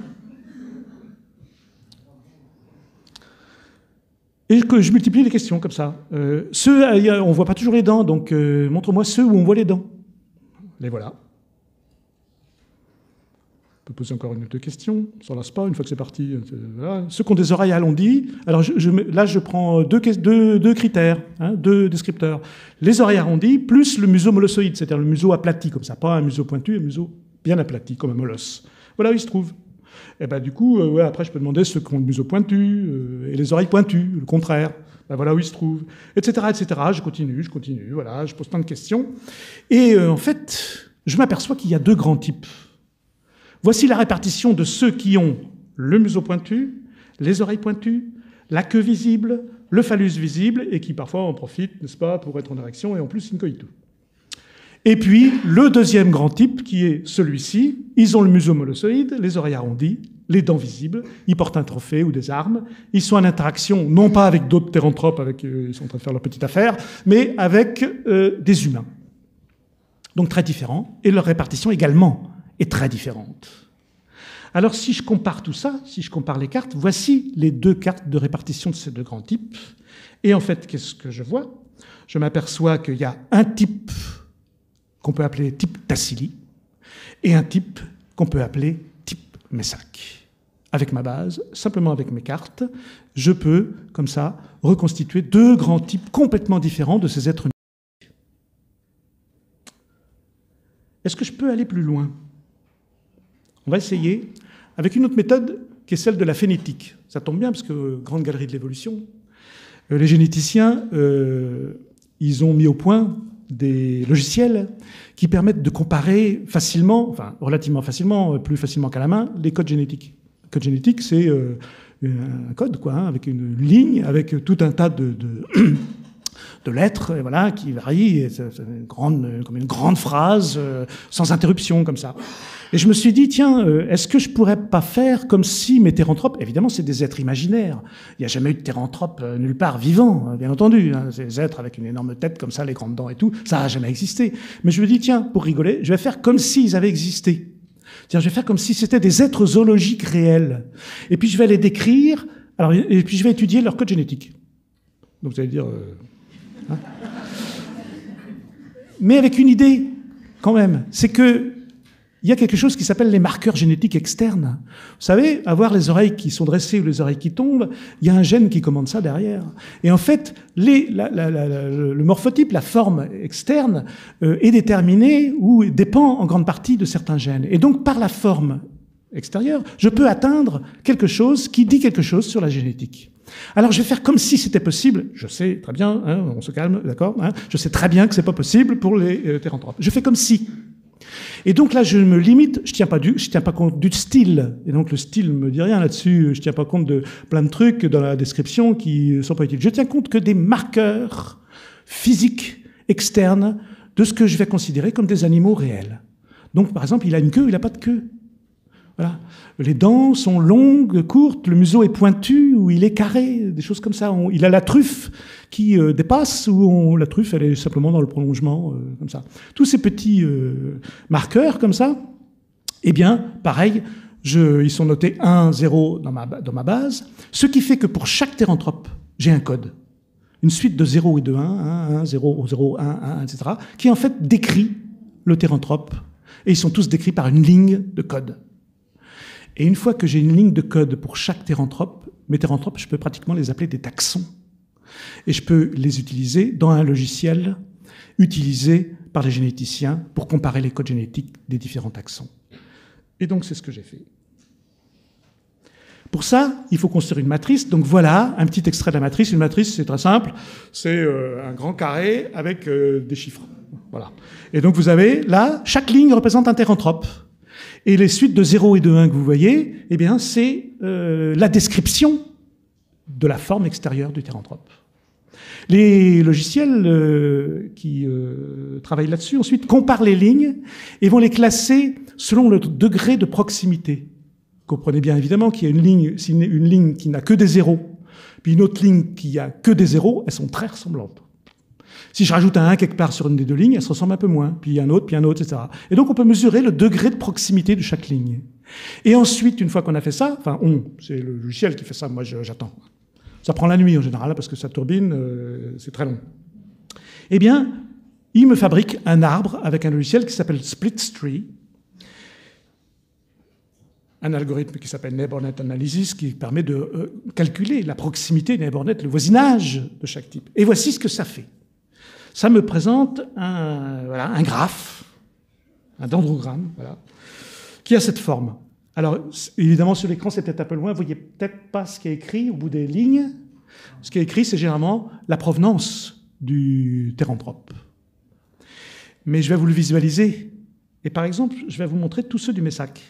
Et que je multiplie les questions comme ça. Ceux, on ne voit pas toujours les dents, donc montre-moi ceux où on voit les dents. Les voilà. On peut poser encore une ou deux questions, on s'en lasse pas, une fois que c'est parti. Voilà. Ceux qui ont des oreilles arrondies, alors là je prends deux critères, hein, deux descripteurs. Les oreilles arrondies plus le museau molossoïde, c'est-à-dire le museau aplati comme ça, pas un museau pointu, un museau bien aplati comme un molosse. Voilà où il se trouve. Et ben du coup, ouais, après je peux demander ceux qui ont le museau pointu et les oreilles pointues, le contraire. Ben voilà où il se trouve, etc., etc. Je continue, voilà, je pose plein de questions. Et en fait, je m'aperçois qu'il y a deux grands types. Voici la répartition de ceux qui ont le museau pointu, les oreilles pointues, la queue visible, le phallus visible, et qui parfois en profitent, n'est-ce pas, pour être en érection, et en plus in coitu. Et puis, le deuxième grand type, qui est celui-ci, ils ont le museau molossoïde, les oreilles arrondies, les dents visibles, ils portent un trophée ou des armes, ils sont en interaction, non pas avec d'autres théranthropes, ils sont en train de faire leur petite affaire, mais avec des humains. Donc très différents, et leur répartition également est très différente. Alors si je compare tout ça, si je compare les cartes, voici les deux cartes de répartition de ces deux grands types. Et en fait, qu'est-ce que je vois? Je m'aperçois qu'il y a un type qu'on peut appeler type Tassili et un type qu'on peut appeler type Messac. Avec ma base, simplement avec mes cartes, je peux, comme ça, reconstituer deux grands types complètement différents de ces êtres humains. Est-ce que je peux aller plus loin? On va essayer avec une autre méthode qui est celle de la phénétique. Ça tombe bien parce que grande galerie de l'évolution, les généticiens, ils ont mis au point des logiciels qui permettent de comparer facilement, enfin relativement facilement, plus facilement qu'à la main, les codes génétiques. Le code génétique, c'est un code, quoi, hein, avec une ligne, avec tout un tas de lettres, voilà, qui varient, comme une grande phrase, sans interruption, comme ça. Et je me suis dit, tiens, est-ce que je pourrais pas faire comme si mes théranthropes, évidemment, c'est des êtres imaginaires. Il n'y a jamais eu de théranthrope nulle part vivant, bien entendu. Hein, ces êtres avec une énorme tête comme ça, les grandes dents et tout, ça n'a jamais existé. Mais je me dis, tiens, pour rigoler, je vais faire comme s'ils avaient existé. C'est-à-dire, je vais faire comme si c'était des êtres zoologiques réels. Et puis je vais les décrire, alors, et puis je vais étudier leur code génétique. Donc vous allez dire... hein, mais avec une idée, quand même, c'est que il y a quelque chose qui s'appelle les marqueurs génétiques externes. Vous savez, avoir les oreilles qui sont dressées ou les oreilles qui tombent, il y a un gène qui commande ça derrière. Et en fait, le morphotype, la forme externe, est déterminée ou dépend en grande partie de certains gènes. Et donc, par la forme extérieure, je peux atteindre quelque chose qui dit quelque chose sur la génétique. Alors, je vais faire comme si c'était possible. Je sais très bien, hein, on se calme, d'accord, hein, je sais très bien que c'est pas possible pour les théranthropes. Je fais comme si. Et donc là, je me limite, je tiens pas compte du style. Et donc le style me dit rien là-dessus. Je tiens pas compte de plein de trucs dans la description qui sont pas utiles. Je tiens compte que des marqueurs physiques externes de ce que je vais considérer comme des animaux réels. Donc par exemple, il a une queue, il n'a pas de queue. Voilà. Les dents sont longues, courtes, le museau est pointu ou il est carré, des choses comme ça. Il a la truffe qui dépasse ou la truffe, elle est simplement dans le prolongement, comme ça. Tous ces petits marqueurs comme ça, eh bien, pareil, Ils sont notés 1, 0 dans ma base, ce qui fait que pour chaque théranthrope, j'ai un code. Une suite de 0 et de 1, 1, 0, 0, 1, 1, etc., qui en fait décrit le théranthrope. Et ils sont tous décrits par une ligne de code. Et une fois que j'ai une ligne de code pour chaque théranthrope, mes théranthropes, je peux pratiquement les appeler des taxons. Et je peux les utiliser dans un logiciel utilisé par les généticiens pour comparer les codes génétiques des différents taxons. Et donc, c'est ce que j'ai fait. Pour ça, il faut construire une matrice. Donc voilà, un petit extrait de la matrice. Une matrice, c'est très simple. C'est un grand carré avec des chiffres. Voilà. Et donc, vous avez là, chaque ligne représente un théranthrope. Et les suites de 0 et de 1 que vous voyez, eh bien, c'est la description de la forme extérieure du théranthrope. Les logiciels qui travaillent là-dessus, ensuite, comparent les lignes et vont les classer selon le degré de proximité. Comprenez bien évidemment qu'il y a une ligne qui n'a que des zéros, puis une autre ligne qui a que des zéros, elles sont très ressemblantes. Si je rajoute un 1 quelque part sur une des deux lignes, elles se ressemblent un peu moins, puis un autre, etc. Et donc on peut mesurer le degré de proximité de chaque ligne. Et ensuite, une fois qu'on a fait ça, enfin c'est le logiciel qui fait ça, moi j'attends. Ça prend la nuit en général, parce que ça turbine, c'est très long. Eh bien, il me fabrique un arbre avec un logiciel qui s'appelle SplitStree, un algorithme qui s'appelle Neighbor Net Analysis, qui permet de calculer la proximité Neighbor Net, le voisinage de chaque type. Et voici ce que ça fait. Ça me présente un graphe, un dendrogramme, voilà, qui a cette forme. Alors, évidemment, sur l'écran, c'est peut-être un peu loin, vous voyez peut-être pas ce qui est écrit au bout des lignes. Ce qui est écrit, c'est généralement la provenance du théranthrope. Mais je vais vous le visualiser. Et par exemple, je vais vous montrer tous ceux du Messac.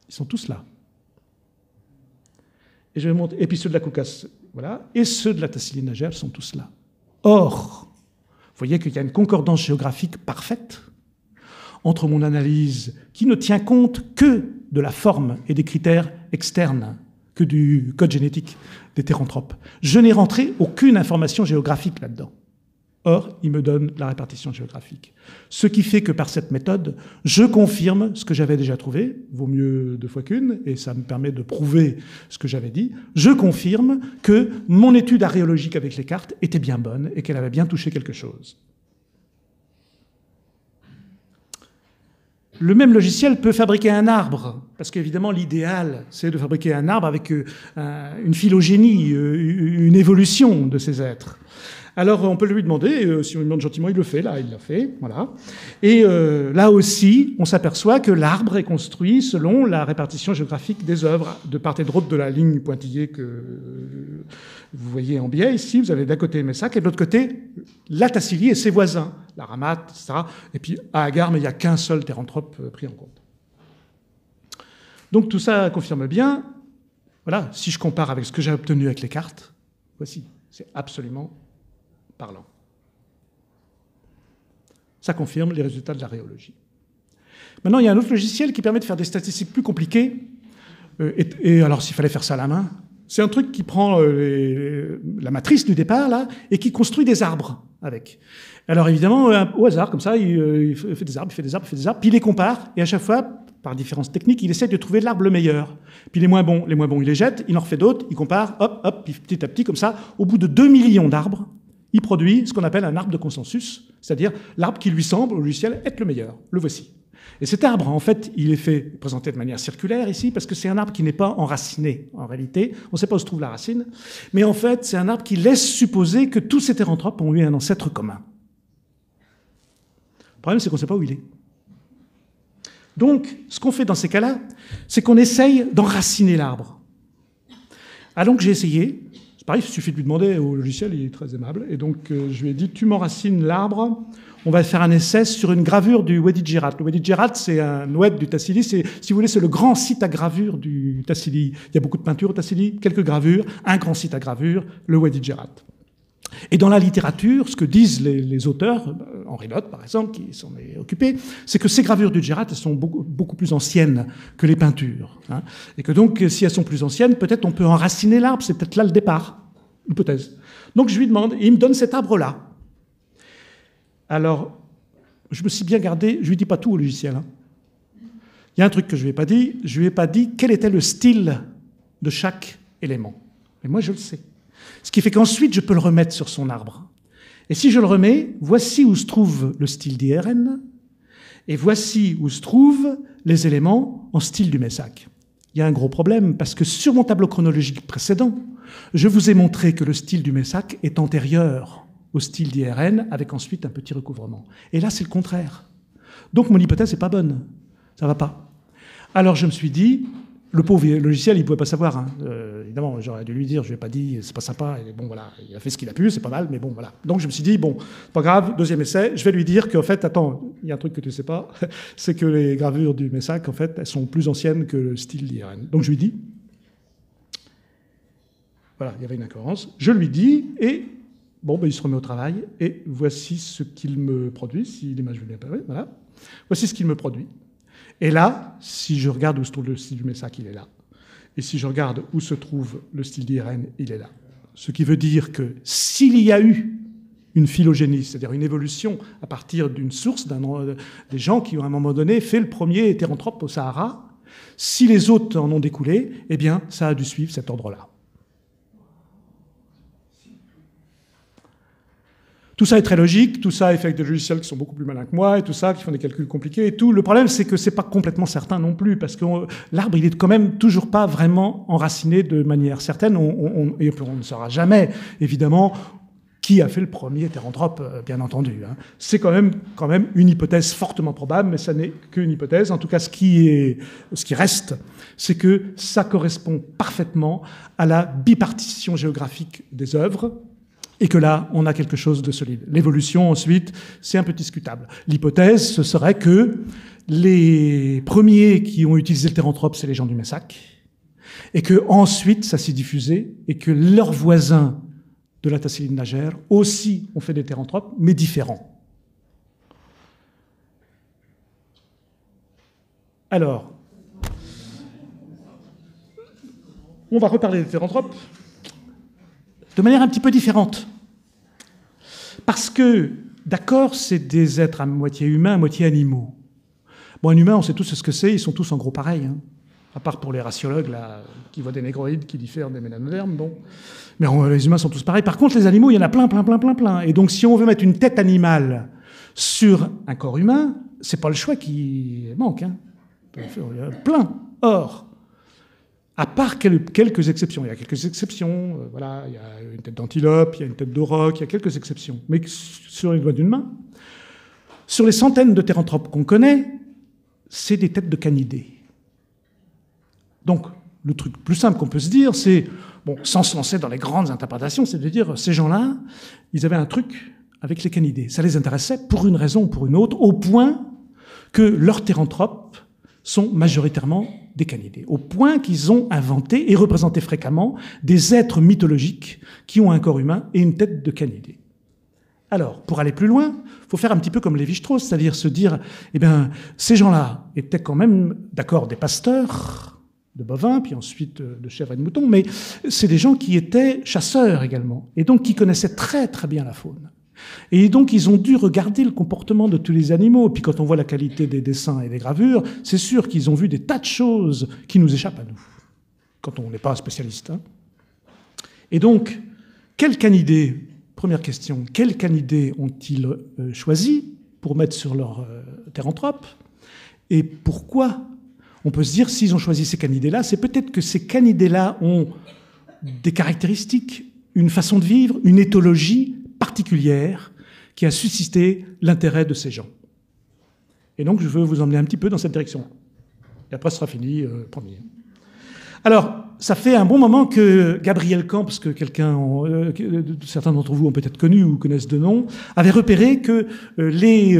Ils sont tous là. Et puis ceux de la Caucase, voilà. Et ceux de la Tassili Negev sont tous là. Or, vous voyez qu'il y a une concordance géographique parfaite entre mon analyse qui ne tient compte que de la forme et des critères externes, que du code génétique des théranthropes. Je n'ai rentré aucune information géographique là-dedans. Or, il me donne la répartition géographique. Ce qui fait que par cette méthode, je confirme ce que j'avais déjà trouvé, vaut mieux 2 fois qu'une, et ça me permet de prouver ce que j'avais dit. Je confirme que mon étude aréologique avec les cartes était bien bonne et qu'elle avait bien touché quelque chose. Le même logiciel peut fabriquer un arbre, parce qu'évidemment l'idéal, c'est de fabriquer un arbre avec une phylogénie, une évolution de ces êtres. Alors on peut lui demander, si on lui demande gentiment, il le fait, là il l'a fait, voilà. Et là aussi, on s'aperçoit que l'arbre est construit selon la répartition géographique des œuvres, de part et d'autre de la ligne pointillée que vous voyez en biais ici. Vous avez d'un côté Messac et de l'autre côté la Tassili et ses voisins, la Ramat, etc. Et puis à Agar, mais il n'y a qu'un seul théranthrope pris en compte. Donc tout ça confirme bien, voilà, si je compare avec ce que j'ai obtenu avec les cartes, voici, c'est absolument parlant. Ça confirme les résultats de la rhéologie. Maintenant, il y a un autre logiciel qui permet de faire des statistiques plus compliquées. Et alors, s'il fallait faire ça à la main, c'est un truc qui prend la matrice du départ, là, et qui construit des arbres avec. Alors, évidemment, au hasard, comme ça, il fait des arbres, il fait des arbres, il fait des arbres, puis il les compare, et à chaque fois, par différentes techniques, il essaie de trouver l'arbre le meilleur. Puis les moins bons, il les jette, il en refait d'autres, il compare, hop, hop, puis petit à petit, comme ça, au bout de 2 millions d'arbres, il produit ce qu'on appelle un arbre de consensus, c'est-à-dire l'arbre qui lui semble, au logiciel, être le meilleur. Le voici. Et cet arbre, en fait, il est présenté de manière circulaire ici, parce que c'est un arbre qui n'est pas enraciné, en réalité. On ne sait pas où se trouve la racine. Mais en fait, c'est un arbre qui laisse supposer que tous ces théranthropes ont eu un ancêtre commun. Le problème, c'est qu'on ne sait pas où il est. Donc, ce qu'on fait dans ces cas-là, c'est qu'on essaye d'enraciner l'arbre. Alors que j'ai essayé. C'est pareil, il suffit de lui demander au logiciel, il est très aimable. Et donc, je lui ai dit, tu m'enracines l'arbre. On va faire un essai sur une gravure du Wadi Djerat. Le Wadi Djerat, c'est un oued du Tassili. Si vous voulez, c'est le grand site à gravure du Tassili. Il y a beaucoup de peintures au Tassili, quelques gravures, un grand site à gravure, le Wadi Djerat. Et dans la littérature, ce que disent les auteurs, Henri Lotte par exemple, qui s'en est occupé, c'est que ces gravures du Djerat, elles sont beaucoup plus anciennes que les peintures. Hein, et que donc, si elles sont plus anciennes, peut-être on peut enraciner l'arbre, c'est peut-être là le départ, hypothèse. Donc je lui demande, et il me donne cet arbre-là. Alors, je me suis bien gardé, je lui dis pas tout au logiciel. Hein. Il y a un truc que je ne lui ai pas dit. Je ne lui ai pas dit quel était le style de chaque élément. Mais moi, je le sais. Ce qui fait qu'ensuite, je peux le remettre sur son arbre. Et si je le remets, voici où se trouve le style d'IRN, et voici où se trouvent les éléments en style du Messac. Il y a un gros problème, parce que sur mon tableau chronologique précédent, je vous ai montré que le style du Messac est antérieur au style d'IRN, avec ensuite un petit recouvrement. Et là, c'est le contraire. Donc mon hypothèse n'est pas bonne. Ça ne va pas. Alors je me suis dit, le pauvre logiciel, il ne pouvait pas savoir. Hein. Évidemment, j'aurais dû lui dire, je ne lui ai pas dit, c'est pas sympa. Et bon, voilà, il a fait ce qu'il a pu, c'est pas mal, mais bon, voilà. Donc je me suis dit, bon, pas grave, deuxième essai, je vais lui dire qu'en fait, attends, il y a un truc que tu ne sais pas, c'est que les gravures du Messac, en fait, elles sont plus anciennes que le style d'IRN. Donc je lui dis, voilà, il y avait une incohérence, je lui dis, et bon, ben, il se remet au travail, et voici ce qu'il me produit, si l'image veut bien apparaître, voilà. Voici ce qu'il me produit. Et là, si je regarde où se trouve le style du Messac, il est là. Et si je regarde où se trouve le style d'IRN, il est là. Ce qui veut dire que s'il y a eu une phylogénie, c'est-à-dire une évolution à partir d'une source, des gens qui, à un moment donné, fait le premier hétéranthrope au Sahara, si les autres en ont découlé, eh bien, ça a dû suivre cet ordre-là. Tout ça est très logique, tout ça est fait avec des logiciels qui sont beaucoup plus malins que moi, et tout ça, qui font des calculs compliqués et tout. Le problème, c'est que c'est pas complètement certain non plus, parce que l'arbre, il est quand même toujours pas vraiment enraciné de manière certaine, et on ne saura jamais, évidemment, qui a fait le premier hétéranthrope, bien entendu. Hein. C'est quand même une hypothèse fortement probable, mais ça n'est qu'une hypothèse. En tout cas, ce qui reste, c'est que ça correspond parfaitement à la bipartition géographique des œuvres, et que là, on a quelque chose de solide. L'évolution, ensuite, c'est un peu discutable. L'hypothèse, ce serait que les premiers qui ont utilisé le hétéranthrope, c'est les gens du Messac, et que ensuite, ça s'est diffusé, et que leurs voisins de la Tasséline Nagère aussi ont fait des hétéranthropes, mais différents. Alors, on va reparler des hétéranthropes de manière un petit peu différente. Parce que, d'accord, c'est des êtres à moitié humains, à moitié animaux. Bon, un humain, on sait tous ce que c'est, ils sont tous en gros pareils, hein. À part pour les raciologues, là, qui voient des négroïdes qui diffèrent des mélanodermes, bon. Mais les humains sont tous pareils. Par contre, les animaux, il y en a plein. Et donc, si on veut mettre une tête animale sur un corps humain, c'est pas le choix qui manque, hein. Il y en a plein. Or, à part quelques exceptions. Il y a quelques exceptions, voilà, il y a une tête d'antilope, il y a une tête d'auroch, il y a quelques exceptions. Mais sur les doigts d'une main, sur les centaines de théranthropes qu'on connaît, c'est des têtes de canidés. Donc, le truc plus simple qu'on peut se dire, c'est, bon, sans se lancer dans les grandes interprétations, c'est de dire, ces gens-là, ils avaient un truc avec les canidés. Ça les intéressait pour une raison ou pour une autre, au point que leurs théranthropes sont majoritairement des canidés, au point qu'ils ont inventé et représenté fréquemment des êtres mythologiques qui ont un corps humain et une tête de canidé. Alors, pour aller plus loin, il faut faire un petit peu comme Lévi-Strauss, c'est-à-dire se dire, eh bien, ces gens-là étaient quand même, d'accord, des pasteurs de bovins, puis ensuite de chèvres et de moutons, mais c'est des gens qui étaient chasseurs également, et donc qui connaissaient très très bien la faune. Et donc, ils ont dû regarder le comportement de tous les animaux. Et puis, quand on voit la qualité des dessins et des gravures, c'est sûr qu'ils ont vu des tas de choses qui nous échappent à nous, quand on n'est pas spécialiste. Hein. Et donc, quels canidés, première question, quels canidés ont-ils choisi pour mettre sur leur théranthrope? Et pourquoi? On peut se dire, s'ils ont choisi ces canidés-là, c'est peut-être que ces canidés-là ont des caractéristiques, une façon de vivre, une éthologie particulière qui a suscité l'intérêt de ces gens. Et donc, je veux vous emmener un petit peu dans cette direction. Et après, ce sera fini, premier. Alors, ça fait un bon moment que Gabriel Camps, parce que certains d'entre vous ont peut-être connu ou connaissent de nom, avait repéré que les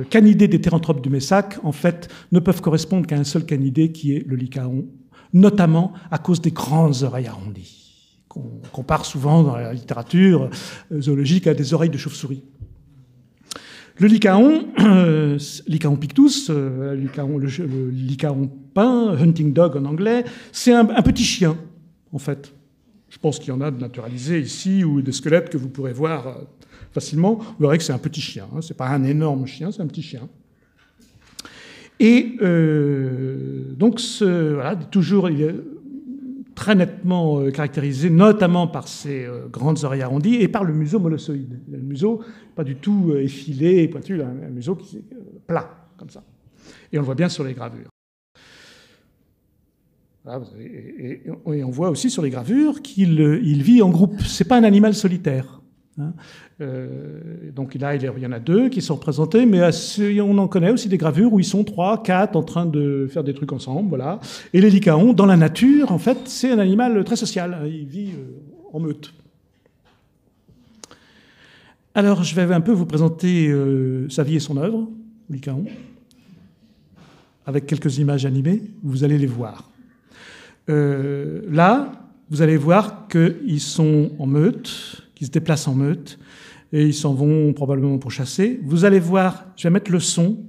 canidés des théranthropes du Messac, en fait, ne peuvent correspondre qu'à un seul canidé, qui est le lycaon, notamment à cause des grandes oreilles arrondies, qu'on compare souvent dans la littérature zoologique à des oreilles de chauve-souris. Le lycaon, Lycaon pictus, le lycaon peint, hunting dog en anglais, c'est un petit chien, en fait. Je pense qu'il y en a de naturalisés ici, ou des squelettes que vous pourrez voir facilement. Vous verrez que c'est un petit chien, hein. C'est pas un énorme chien, c'est un petit chien. Et donc, voilà, toujours, il est très nettement caractérisé, notamment par ses grandes oreilles arrondies et par le museau molossoïde. Le museau, pas du tout effilé et pointu, un museau qui est plat, comme ça. Et on le voit bien sur les gravures. Voilà, et on voit aussi sur les gravures qu'il vit en groupe. C'est pas un animal solitaire. Hein. Donc là, il y en a 2 qui sont représentés, mais on en connaît aussi des gravures où ils sont 3, 4 en train de faire des trucs ensemble. Voilà. Et les lycaons, dans la nature, en fait, c'est un animal très social. Il vit en meute. Alors, je vais un peu vous présenter sa vie et son œuvre, lycaon, avec quelques images animées. Vous allez les voir. Là, vous allez voir qu'ils sont en meute, qu'ils se déplacent en meute, et ils s'en vont probablement pour chasser. Vous allez voir, je vais mettre le son.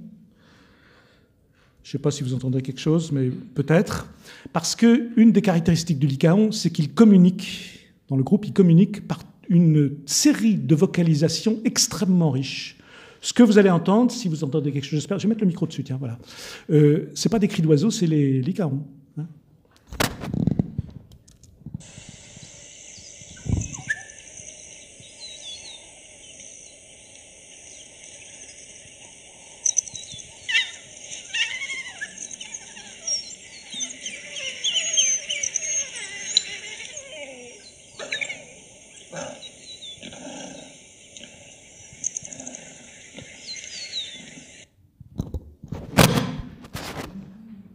Je ne sais pas si vous entendrez quelque chose, mais peut-être. Parce qu'une des caractéristiques du lycaon, c'est qu'il communique, dans le groupe, il communique par une série de vocalisations extrêmement riches. Ce que vous allez entendre, si vous entendez quelque chose, j'espère, je vais mettre le micro dessus, tiens, voilà. C'est pas des cris d'oiseaux, c'est les lycaons. Hein.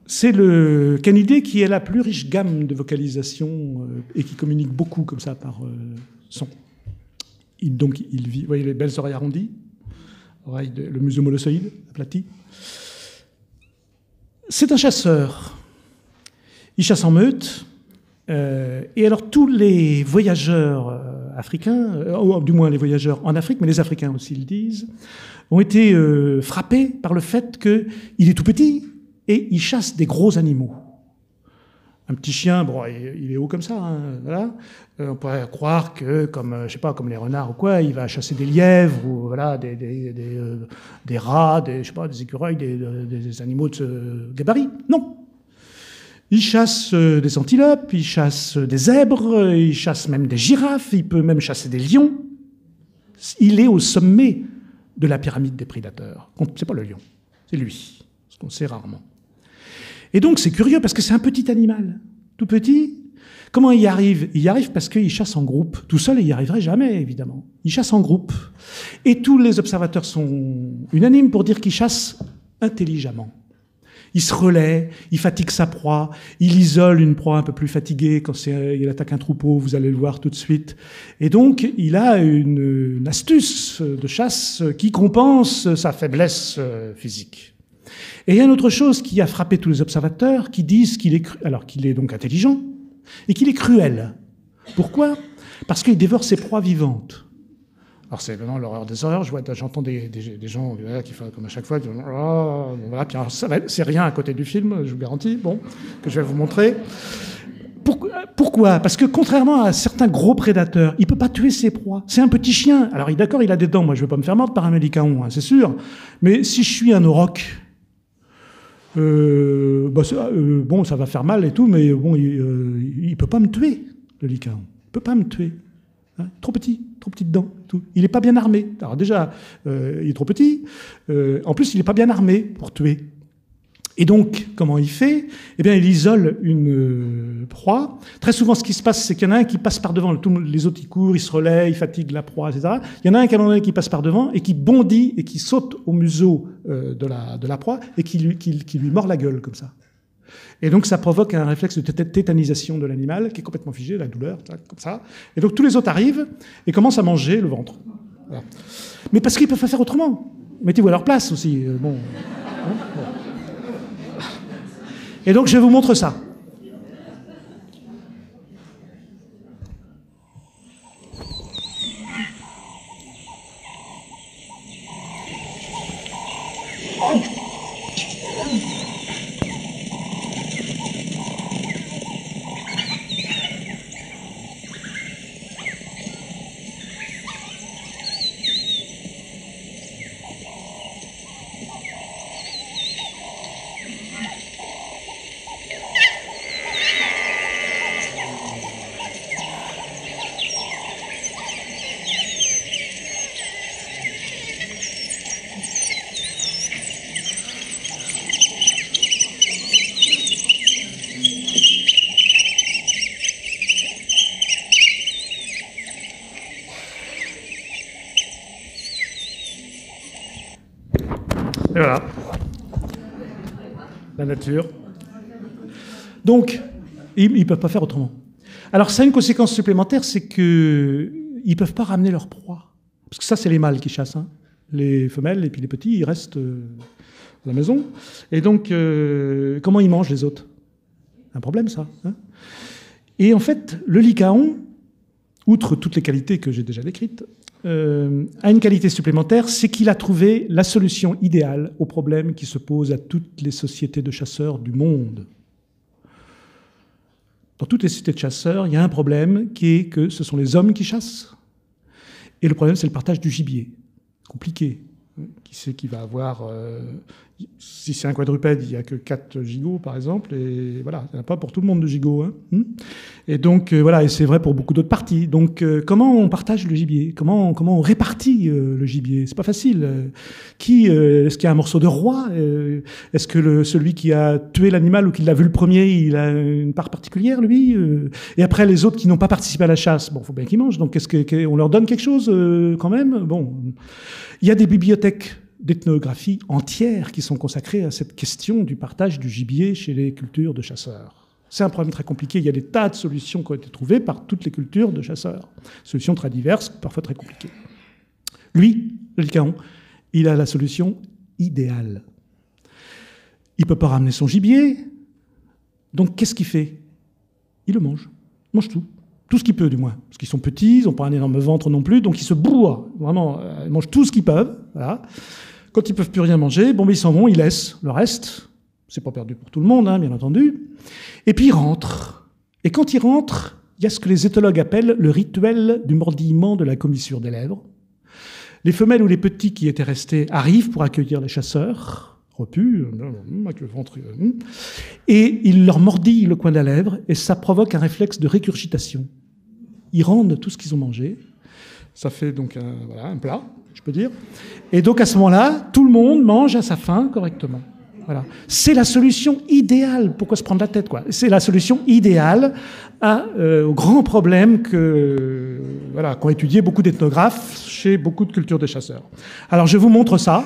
C'est le canidé qui a la plus riche gamme de vocalisation et qui communique beaucoup comme ça par son. Donc il vit, vous voyez les belles oreilles arrondies, le museau molossoïde aplati. C'est un chasseur. Il chasse en meute. Et alors tous les voyageurs africains, ou du moins les voyageurs en Afrique, mais les Africains aussi le disent, ont été frappés par le fait qu'il est tout petit. Et il chasse des gros animaux. Un petit chien, bon, il est haut comme ça, hein, voilà. On pourrait croire que, comme, je sais pas, comme les renards ou quoi, il va chasser des lièvres ou voilà, des rats, je sais pas, des écureuils, des animaux de ce gabarit. Non. Il chasse des antilopes, il chasse des zèbres, il chasse même des girafes, il peut même chasser des lions. Il est au sommet de la pyramide des prédateurs. C'est pas le lion, c'est lui, ce qu'on sait rarement. Et donc, c'est curieux parce que c'est un petit animal, tout petit. Comment il y arrive? Il y arrive parce qu'il chasse en groupe. Tout seul, il n'y arriverait jamais, évidemment. Il chasse en groupe. Et tous les observateurs sont unanimes pour dire qu'il chasse intelligemment. Il se relaie, il fatigue sa proie, il isole une proie un peu plus fatiguée quand il attaque un troupeau, vous allez le voir tout de suite. Et donc, il a une astuce de chasse qui compense sa faiblesse physique. Et il y a une autre chose qui a frappé tous les observateurs, qui disent qu'il est donc intelligent, et qu'il est cruel. Pourquoi? Parce qu'il dévore ses proies vivantes. Alors c'est vraiment l'horreur des horreurs, j'entends des gens qui font comme à chaque fois, oh, voilà, puis c'est rien à côté du film, je vous garantis, bon, que je vais vous montrer. Pourquoi? Parce que contrairement à certains gros prédateurs, il ne peut pas tuer ses proies. C'est un petit chien. Alors d'accord, il a des dents, moi je ne vais pas me faire mordre par un lycaon, hein, c'est sûr, mais si je suis un auroch, bon, ça va faire mal et tout, mais bon, il peut pas me tuer, le lycaon. Il peut pas me tuer. Hein, trop petites dents. Tout. Il n'est pas bien armé. Alors déjà, il est trop petit. En plus, il n'est pas bien armé pour tuer. Et donc, comment il fait? Eh bien, il isole une proie. Très souvent, ce qui se passe, c'est qu'il y en a un qui passe par devant. Les autres, ils courent, ils se relaient, ils fatiguent la proie, etc. Il y en a un à un moment donné qui passe par devant et qui bondit et qui saute au museau de la proie et qui lui mord la gueule, comme ça. Et donc, ça provoque un réflexe de tétanisation de l'animal qui est complètement figé, la douleur, comme ça. Et donc, tous les autres arrivent et commencent à manger le ventre. Voilà. Mais parce qu'ils peuvent pas faire autrement. Mettez-vous à leur place aussi. Bon. Et donc, je vous montre ça. voilà. La nature. Donc, ils ne peuvent pas faire autrement. Alors, ça a une conséquence supplémentaire, c'est qu'ils ne peuvent pas ramener leur proie. Parce que ça, c'est les mâles qui chassent. Hein. Les femelles et puis les petits, ils restent à la maison. Et donc, comment ils mangent les autres? Un problème, ça. Hein. Et en fait, le lycaon, outre toutes les qualités que j'ai déjà décrites, a une qualité supplémentaire, c'est qu'il a trouvé la solution idéale aux problèmes qui se posent à toutes les sociétés de chasseurs du monde. Dans toutes les sociétés de chasseurs, il y a un problème qui est que ce sont les hommes qui chassent. Et le problème, c'est le partage du gibier. Compliqué. Qui c'est qui va avoir... si c'est un quadrupède, il n'y a que 4 gigots, par exemple. Et voilà, il n'y en a pas pour tout le monde de gigots. Hein. Et donc, voilà, et c'est vrai pour beaucoup d'autres parties. Donc, comment on partage le gibier? Comment on répartit le gibier? C'est pas facile. Est-ce qu'il y a un morceau de roi? Est-ce que celui qui a tué l'animal ou qui l'a vu le premier, il a une part particulière, lui? Et après, les autres qui n'ont pas participé à la chasse, bon, il faut bien qu'ils mangent. Donc, on leur donne quelque chose quand même? Bon, il y a des bibliothèques d'ethnographie entières qui sont consacrées à cette question du partage du gibier chez les cultures de chasseurs. C'est un problème très compliqué. Il y a des tas de solutions qui ont été trouvées par toutes les cultures de chasseurs. Solutions très diverses, parfois très compliquées. Lui, le lycaon, il a la solution idéale. Il ne peut pas ramener son gibier, donc qu'est-ce qu'il fait? Il le mange. Il mange tout. Tout ce qu'il peut, du moins. Parce qu'ils sont petits, ils n'ont pas un énorme ventre non plus, donc ils se bourrent. Vraiment, ils mangent tout ce qu'ils peuvent. Voilà. Quand ils ne peuvent plus rien manger, bon, ils s'en vont, ils laissent le reste. C'est pas perdu pour tout le monde, hein, bien entendu. Et puis ils rentrent. Et quand ils rentrent, il y a ce que les éthologues appellent le rituel du mordillement de la commissure des lèvres. Les femelles ou les petits qui étaient restés arrivent pour accueillir les chasseurs, repus, avec le ventre. Et ils leur mordillent le coin de la lèvre, et ça provoque un réflexe de régurgitation. Ils rendent tout ce qu'ils ont mangé. Ça fait donc un plat, je peux dire. Et donc à ce moment-là, tout le monde mange à sa faim correctement. Voilà. C'est la solution idéale. Pourquoi se prendre la tête, quoi? C'est la solution idéale au grand problème qu'ont étudié beaucoup d'ethnographes chez beaucoup de cultures de chasseurs. Alors je vous montre ça.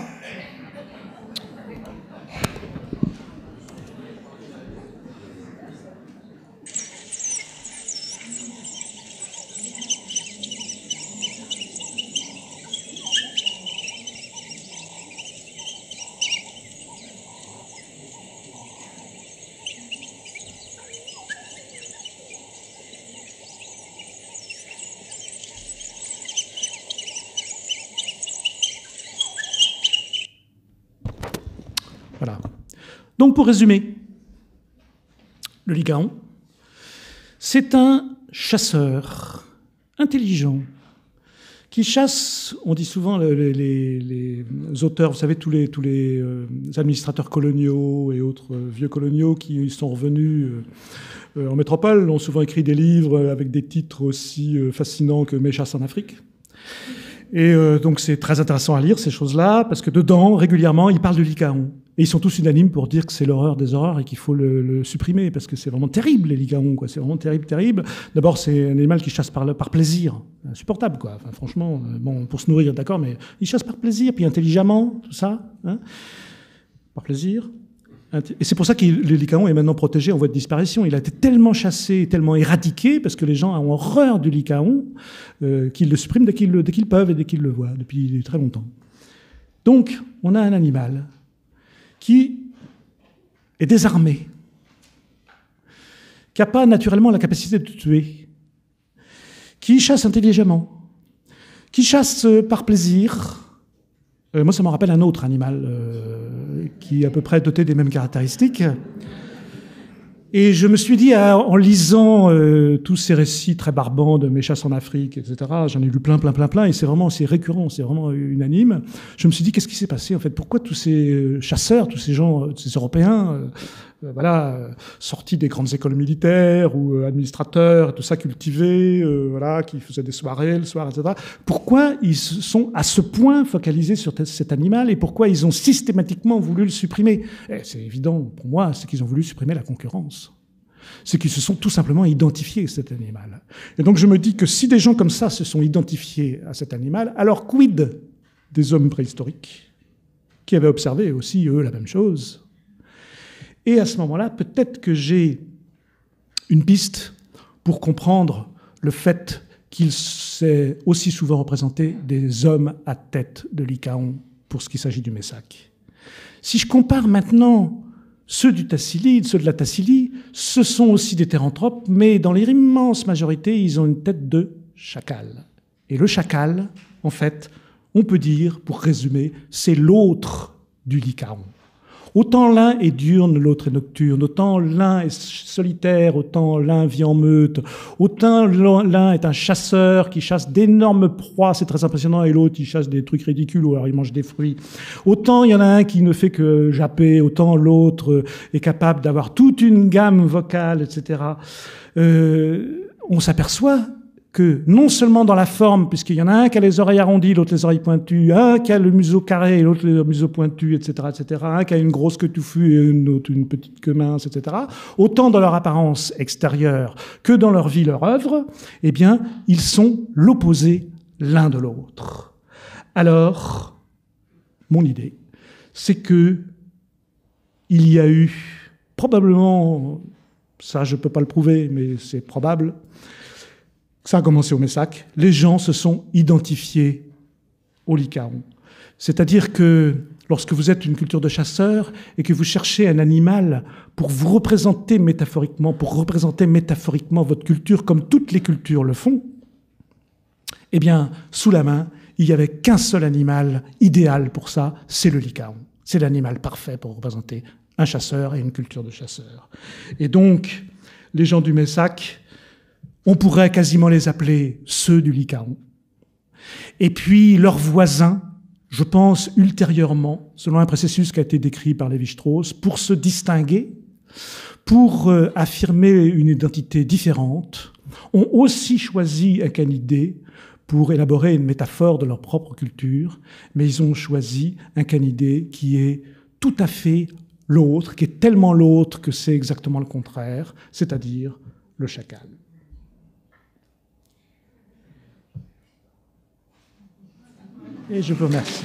Voilà. Donc, pour résumer, le lycaon, c'est un chasseur intelligent qui chasse, on dit souvent, les auteurs, vous savez, tous les administrateurs coloniaux et autres vieux coloniaux qui sont revenus en métropole ont souvent écrit des livres avec des titres aussi fascinants que « Mes chasses en Afrique ». Et donc c'est très intéressant à lire ces choses-là, parce que dedans, régulièrement, ils parlent de lycaon. Et ils sont tous unanimes pour dire que c'est l'horreur des horreurs et qu'il faut le supprimer, parce que c'est vraiment terrible, les lycaons, quoi. C'est vraiment terrible, terrible. D'abord, c'est un animal qui chasse par plaisir. Insupportable, quoi. Enfin, franchement, bon, pour se nourrir, d'accord, mais il chasse par plaisir, puis intelligemment, tout ça, hein, par plaisir. Et c'est pour ça que le lycaon est maintenant protégé en voie de disparition. Il a été tellement chassé, tellement éradiqué, parce que les gens ont horreur du lycaon, qu'ils le suppriment dès qu'ils peuvent et dès qu'ils le voient, depuis très longtemps. Donc, on a un animal qui est désarmé, qui n'a pas naturellement la capacité de tuer, qui chasse intelligemment, qui chasse par plaisir. Moi, ça me rappelle un autre animal qui est à peu près doté des mêmes caractéristiques. Et je me suis dit, en lisant tous ces récits très barbants de mes chasses en Afrique, etc., j'en ai lu plein, et c'est récurrent, c'est vraiment unanime. Je me suis dit, qu'est-ce qui s'est passé, en fait? Pourquoi tous ces chasseurs, tous ces gens, ces Européens, sortis des grandes écoles militaires ou administrateurs, tout ça, cultivés, qui faisaient des soirées le soir, etc., pourquoi ils sont à ce point focalisés sur cet animal et pourquoi ils ont systématiquement voulu le supprimer? C'est évident, pour moi, c'est qu'ils ont voulu supprimer la concurrence. C'est qu'ils se sont tout simplement identifiés à cet animal. Et donc je me dis que si des gens comme ça se sont identifiés à cet animal, alors quid des hommes préhistoriques? qui avaient observé aussi, eux, la même chose. Et à ce moment-là, peut-être que j'ai une piste pour comprendre le fait qu'il s'est aussi souvent représenté des hommes à tête de Lycaon pour ce qui s'agit du Messac. Si je compare maintenant ceux du Tassili, ceux de la Tassilie, ce sont aussi des théranthropes, mais dans leur immense majorité, ils ont une tête de chacal. Et le chacal, en fait, on peut dire, pour résumer, c'est l'autre du Lycaon. Autant l'un est diurne, l'autre est nocturne, autant l'un est solitaire, autant l'un vit en meute, autant l'un est un chasseur qui chasse d'énormes proies, c'est très impressionnant, et l'autre il chasse des trucs ridicules, ou alors il mange des fruits. Autant il y en a un qui ne fait que japper, autant l'autre est capable d'avoir toute une gamme vocale, etc. On s'aperçoit que non seulement dans la forme, puisqu'il y en a un qui a les oreilles arrondies, l'autre les oreilles pointues, un qui a le museau carré, l'autre le museau pointu, etc., etc., un qui a une grosse queue touffue et une autre une petite queue mince, etc., autant dans leur apparence extérieure que dans leur vie, leur œuvre, eh bien, ils sont l'opposé l'un de l'autre. Alors, mon idée, c'est que il y a eu, probablement, ça je ne peux pas le prouver, mais c'est probable, ça a commencé au Messac, les gens se sont identifiés au Lycaon. C'est-à-dire que lorsque vous êtes une culture de chasseurs et que vous cherchez un animal pour vous représenter métaphoriquement, votre culture comme toutes les cultures le font, eh bien, sous la main, il n'y avait qu'un seul animal idéal pour ça, c'est le Lycaon. C'est l'animal parfait pour représenter un chasseur et une culture de chasseurs. Et donc, les gens du Messac, on pourrait quasiment les appeler ceux du Lycaon. Et puis leurs voisins, je pense ultérieurement, selon un processus qui a été décrit par Lévi-Strauss, pour se distinguer, pour affirmer une identité différente, ont aussi choisi un canidé pour élaborer une métaphore de leur propre culture, mais ils ont choisi un canidé qui est tout à fait l'autre, qui est tellement l'autre que c'est exactement le contraire, c'est-à-dire le chacal. Et je vous remercie.